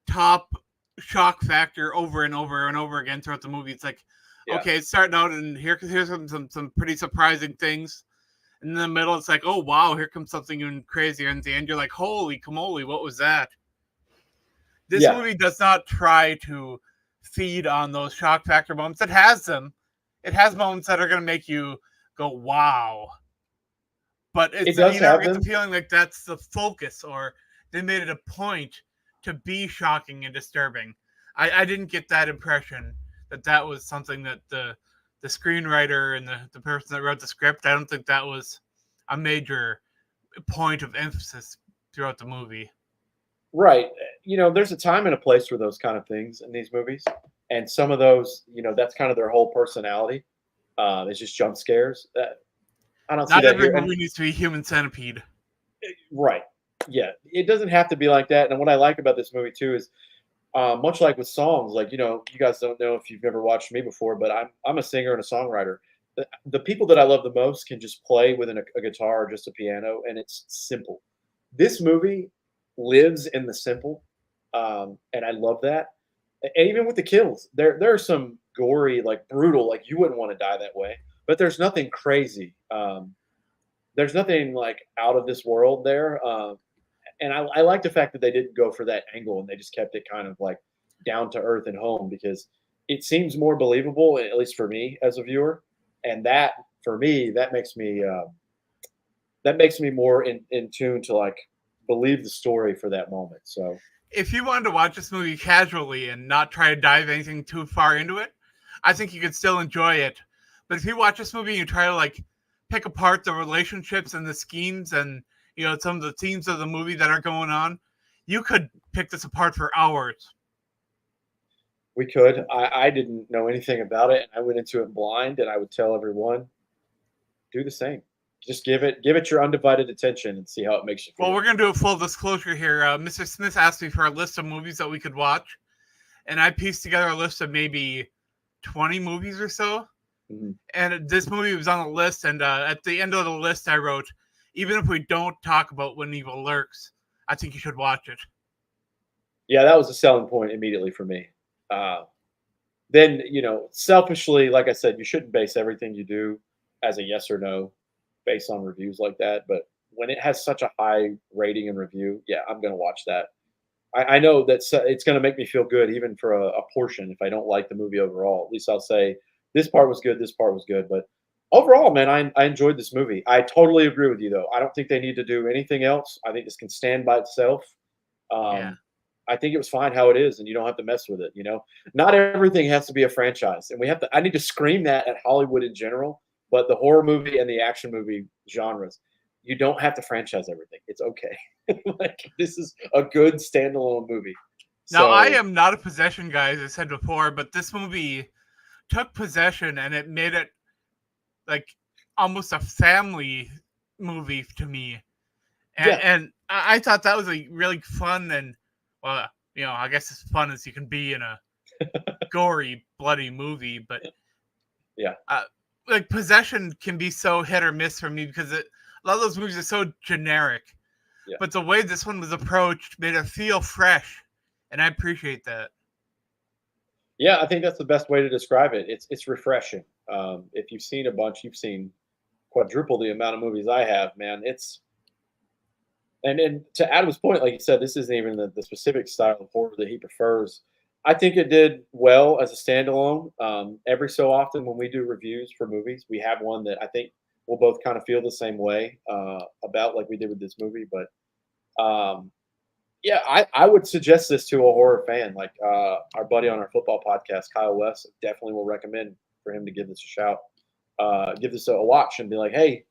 top shock factor over and over and over again throughout the movie. It's like, yeah, okay, it's starting out and here's some pretty surprising things. And in the middle, it's like, oh wow, here comes something even crazier. And at the end, you're like, holy camole, what was that? This yeah, movie does not try to feed on those shock factor moments. It has them. It has moments that are going to make you go, wow. But it it's does you never have get the them. feeling like that's the focus or they made it a point to be shocking and disturbing. I didn't get that impression that was something that the screenwriter and the person that wrote the script, I don't think that was a major point of emphasis throughout the movie. Right. There's a time and a place for those kind of things in these movies, and some of those, that's kind of their whole personality. It's just jump scares. I don't see Not that every here. And movie needs to be Human Centipede. right, yeah, it doesn't have to be like that. And what I like about this movie too is, much like with songs, like you guys don't know if you've never watched me before, but I'm a singer and a songwriter. The people that I love the most can just play with a guitar or just a piano, and it's simple. This movie lives in the simple, and I love that. And even with the kills, there are some gory, like brutal, like you wouldn't want to die that way. But there's nothing crazy. There's nothing like out of this world there. And I like the fact that they didn't go for that angle and they just kept it kind of like down to earth and home because it seems more believable, at least for me as a viewer. And that for me, that makes me more in tune to like believe the story for that moment. So If you wanted to watch this movie casually and not try to dive anything too far into it, I think you could still enjoy it. But if you watch this movie and you try to like pick apart the relationships and the schemes and some of the themes of the movie that are going on, you could pick this apart for hours. we could. I didn't know anything about it, and I went into it blind. And I would tell everyone, do the same. Just give it your undivided attention and see how it makes you Well, feel. we're gonna do a full disclosure here. Mr. Smith asked me for a list of movies that we could watch, and I pieced together a list of maybe 20 movies or so. Mhm. And this movie was on the list, and at the end of the list, I wrote, even if we don't talk about When Evil Lurks, I think you should watch it. Yeah, that was a selling point immediately for me. Then, selfishly, like I said, you shouldn't base everything you do as a yes or no based on reviews like that. But when it has such a high rating and review, yeah, I'm going to watch that. I know that it's going to make me feel good, even for a portion. If I don't like the movie overall, at least I'll say this part was good, this part was good. But overall, man, I enjoyed this movie. I totally agree with you, though. I don't think they need to do anything else. I think this can stand by itself. Yeah. Um, I think it was fine how it is, and you don't have to mess with it. Not everything has to be a franchise, and we have to. I need to scream that at Hollywood in general, but the horror movie and the action movie genres, you don't have to franchise everything. It's okay. Like this is a good standalone movie. Now, I So am not a possession guy, as I said before, but this movie took possession and it made it like almost a family movie to me. And, yeah, and I thought that was a really fun and, well, I guess as fun as you can be in a gory, bloody movie. But yeah, like possession can be so hit or miss for me because a lot of those movies are so generic. yeah, But the way this one was approached made it feel fresh, and I appreciate that. yeah. I think that's the best way to describe it. It's refreshing. If you've seen a bunch, you've seen quadruple the amount of movies I have. Man, and to Adam's point, like you said, this isn't even the specific style of horror that he prefers. I think it did well as a standalone. Every so often, when we do reviews for movies, we have one that I think we'll both kind of feel the same way about, like we did with this movie. But yeah, I would suggest this to a horror fan, like our buddy on our football podcast, Kyle West. Definitely will recommend for him to give this a shout, give this a watch, and be like, hey,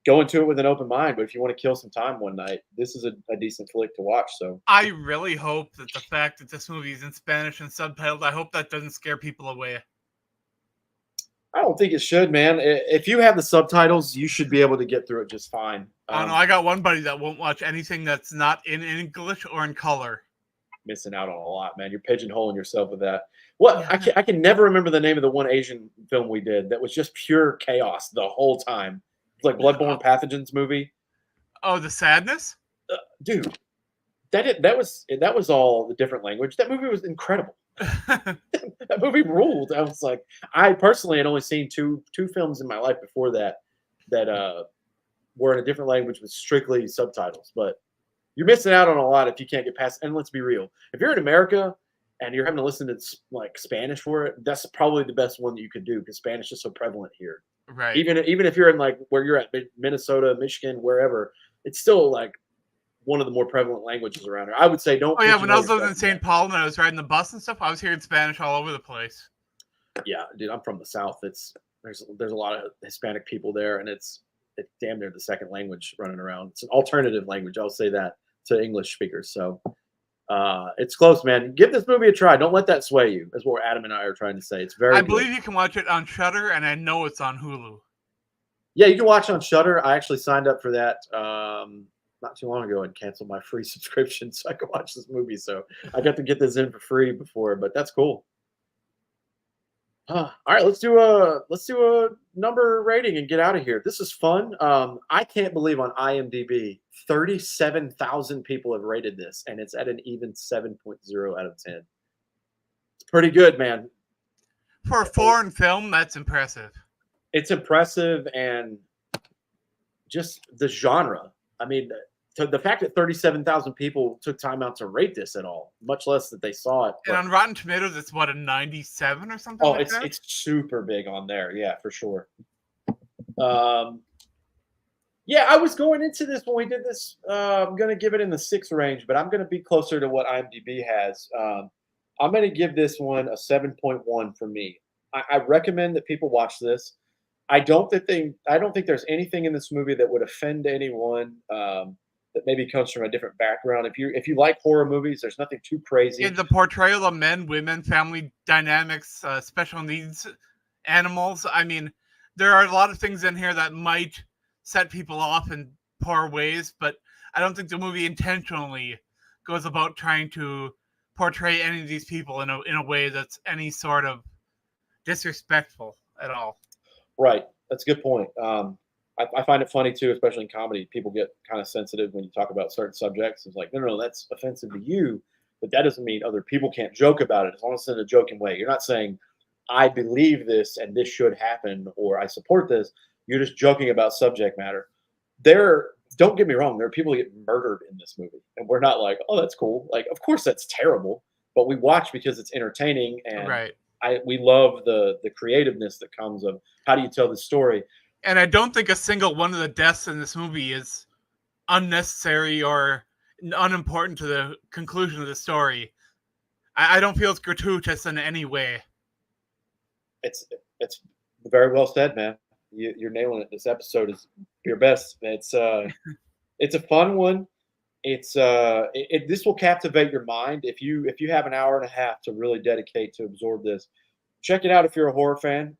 go into it with an open mind. But if you want to kill some time one night, this is a decent flick to watch. So I really hope that the fact that this movie is in Spanish and subtitled, I hope that doesn't scare people away. I don't think it should, man. If you have the subtitles, you should be able to get through it just fine. I don't know. I got one buddy that won't watch anything that's not in English or in color. Missing out on a lot, man. You're pigeonholing yourself with that. What Yeah. I can never remember the name of the one Asian film we did that was just pure chaos the whole time. It's like Bloodborne Pathogens movie. Oh, The Sadness? Dude, that was all the different language. That movie was incredible. That movie ruled. I was like, I personally had only seen two films in my life before that were in a different language with strictly subtitles. But you're missing out on a lot if you can't get past. And let's be real, if you're in America and you're having to listen to like Spanish for it, that's probably the best one that you could do because Spanish is so prevalent here. Right. Even if you're in like where you're at, Minnesota, Michigan, wherever, it's still like one of the more prevalent languages around here. I would say don't. Oh yeah, when I was living in St. Paul and I was riding the bus and stuff, I was hearing Spanish all over the place. Yeah, dude, I'm from the South. There's a lot of Hispanic people there, and it's damn near the second language running around. It's an alternative language, I'll say that, to English speakers. So it's close, man. Give this movie a try. Don't let that sway you. That's what Adam and I are trying to say. It's very. I believe you can watch it on Shudder, and I know it's on Hulu. Yeah, you can watch it on Shudder. I actually signed up for that not too long ago and canceled my free subscription so I could watch this movie. So I got to get this in for free before, but that's cool. All right, let's do a number rating and get out of here. This is fun. I can't believe on IMDb, 37,000 people have rated this, and it's at an even 7.0 out of 10. It's pretty good, man. For a foreign film, that's impressive. It's impressive, and just the genre. I mean, the fact that 37,000 people took time out to rate this at all, much less that they saw it. And on Rotten Tomatoes, it's what, a 97 or something? Oh, like that? It's super big on there. Yeah, for sure. Yeah, I was going into this when we did this. I'm going to give it in the 6 range, but I'm going to be closer to what IMDb has. I'm going to give this one a 7.1 for me. I recommend that people watch this. I don't think there's anything in this movie that would offend anyone. That maybe comes from a different background. If you like horror movies, there's nothing too crazy. Yeah, the portrayal of men, women, family dynamics, special needs animals. I mean, there are a lot of things in here that might set people off in poor ways, but I don't think the movie intentionally goes about trying to portray any of these people in a way that's any sort of disrespectful at all. Right. That's a good point. I find it funny too, especially in comedy. People get kind of sensitive when you talk about certain subjects. It's like, no, that's offensive to you, but that doesn't mean other people can't joke about it as long as it's in a joking way. You're not saying, I believe this and this should happen, or I support this. You're just joking about subject matter. Don't get me wrong, there are people who get murdered in this movie, and we're not like, oh, that's cool. Like, of course that's terrible, but we watch because it's entertaining, and right. We love the creativeness that comes of how do you tell the story. And I don't think a single one of the deaths in this movie is unnecessary or unimportant to the conclusion of the story. I don't feel it's gratuitous in any way. It's very well said, man. You're nailing it. This episode is your best. It's a fun one. This will captivate your mind if you have an hour and a half to really dedicate to absorb this. Check it out if you're a horror fan.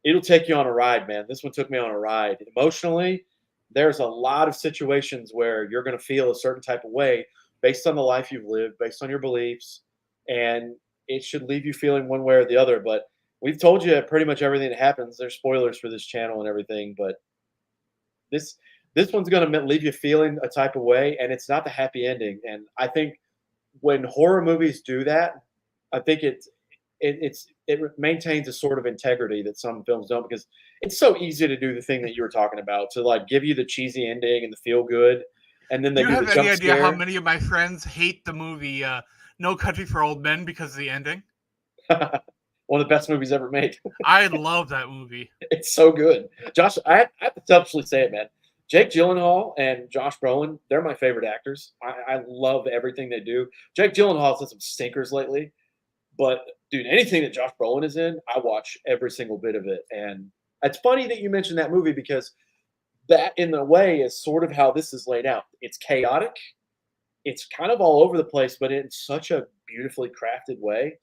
It'll take you on a ride, man. This one took me on a ride. Emotionally, there's a lot of situations where you're going to feel a certain type of way based on the life you've lived, based on your beliefs, and it should leave you feeling one way or the other. But we've told you pretty much everything that happens. There's spoilers for this channel and everything, but this one's going to leave you feeling a type of way, and it's not the happy ending. And I think when horror movies do that, I think it maintains a sort of integrity that some films don't, because it's so easy to do the thing that you were talking about, to like give you the cheesy ending and the feel good, and then they do the jump scare. Do you have any idea how many of my friends hate the movie No Country for Old Men because of the ending? One of the best movies ever made. I love that movie. It's so good. Josh, I have to selfishly say it, man. Jake Gyllenhaal and Josh Brolin, they're my favorite actors. I love everything they do. Jake Gyllenhaal's done some stinkers lately, but dude, anything that Josh Brolin is in, I watch every single bit of it. And it's funny that you mentioned that movie, because that, in a way, is sort of how this is laid out. It's chaotic. It's kind of all over the place, but in such a beautifully crafted way.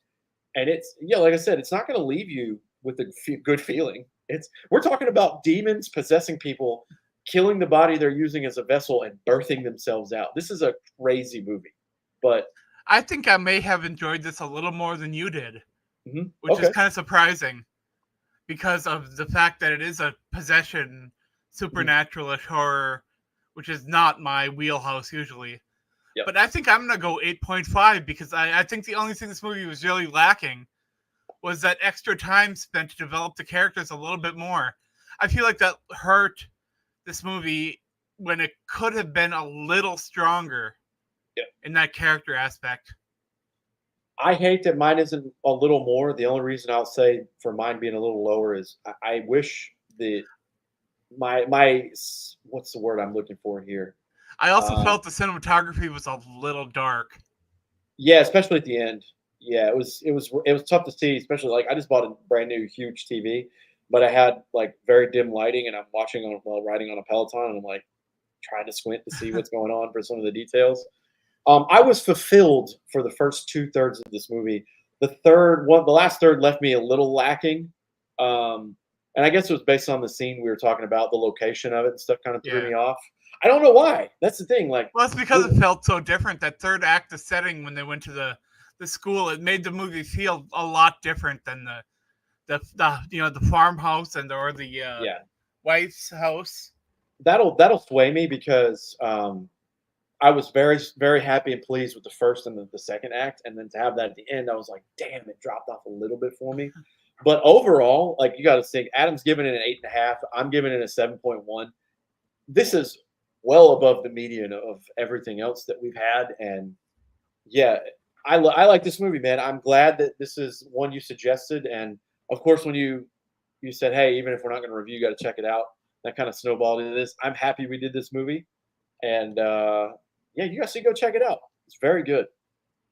And it's, like I said, it's not going to leave you with a good feeling. We're talking about demons possessing people, killing the body they're using as a vessel, and birthing themselves out. This is a crazy movie, but I think I may have enjoyed this a little more than you did, which is okay. kind of surprising because of the fact that it is a possession, supernaturalish horror, which is not my wheelhouse usually. Yep. But I think I'm going to go 8.5 because I think the only thing this movie was really lacking was that extra time spent to develop the characters a little bit more. I feel like that hurt this movie when it could have been a little stronger in that character aspect. I hate that mine isn't a little more. The only reason I'll say for mine being a little lower is I wish my what's the word I'm looking for here? I also felt the cinematography was a little dark. Yeah, especially at the end. Yeah, it was tough to see, especially like I just bought a brand new huge TV, but I had like very dim lighting, and I'm watching while riding on a Peloton, and I'm like trying to squint to see what's going on for some of the details. I was fulfilled for the first 2/3 of this movie. The last third left me a little lacking. And I guess it was based on the scene we were talking about, the location of it and stuff kind of threw me off. I don't know why. That's the thing. Like, well, it's because it felt so different. That third act, the setting when they went to the school, it made the movie feel a lot different than the farmhouse or the wife's house. That'll sway me because I was very, very happy and pleased with the first and the second act, and then to have that at the end, I was like, damn, it dropped off a little bit for me. But overall, like you got to think, Adam's giving it an 8.5. I'm giving it a 7.1. This is well above the median of everything else that we've had, and yeah, I like this movie, man. I'm glad that this is one you suggested, and of course, when you said, hey, even if we're not going to review, you got to check it out. That kind of snowballed into this. I'm happy we did this movie, and yeah, you guys should go check it out. It's very good.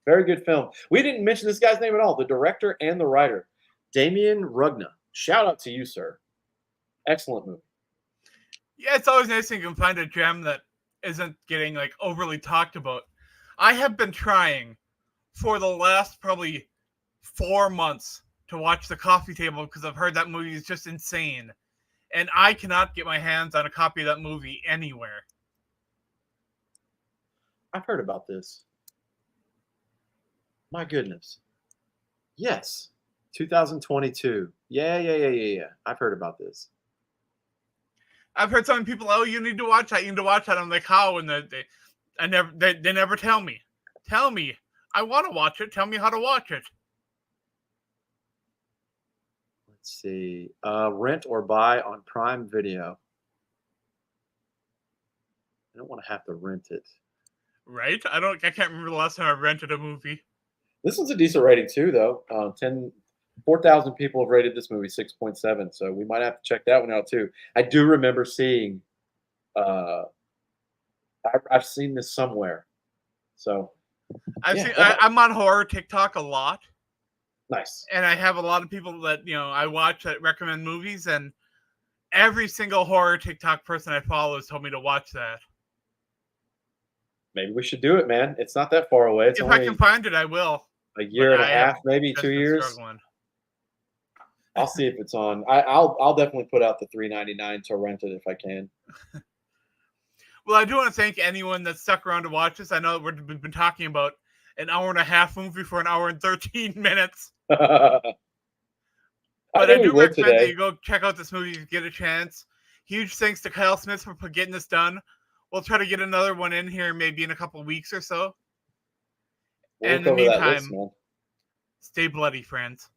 Very good film. We didn't mention this guy's name at all, the director and the writer, Damien Rugna. Shout out to you, sir. Excellent movie. Yeah, it's always nice when you can find a gem that isn't getting like overly talked about. I have been trying for the last probably 4 months to watch The Coffee Table because I've heard that movie is just insane. And I cannot get my hands on a copy of that movie anywhere. I've heard about this. My goodness. Yes. 2022. Yeah. I've heard about this. I've heard some people, oh, you need to watch that. You need to watch that. I'm like, how? And they never tell me. Tell me. I want to watch it. Tell me how to watch it. Let's see. Rent or buy on Prime Video. I don't want to have to rent it. Right? I can't remember the last time I rented a movie. This one's a decent rating too, though. 4,000 people have rated this movie 6.7, so we might have to check that one out too. I do remember seeing. I've seen this somewhere, so I'm on horror TikTok a lot. Nice. And I have a lot of people that I watch that recommend movies, and every single horror TikTok person I follow has told me to watch that. Maybe we should do it, man. It's not that far away. It's if I can find it, I will. A year and a half, maybe 2 years. Struggling. I'll see if it's on. I'll definitely put out the $3.99 to rent it if I can. Well, I do want to thank anyone that stuck around to watch this. I know we've been talking about an hour and a half movie for an hour and 13 minutes. But I do recommend that you go check out this movie if you get a chance. Huge thanks to Kyle Smith for getting this done. We'll try to get another one in here maybe in a couple of weeks or so. And in the meantime, stay bloody, friends.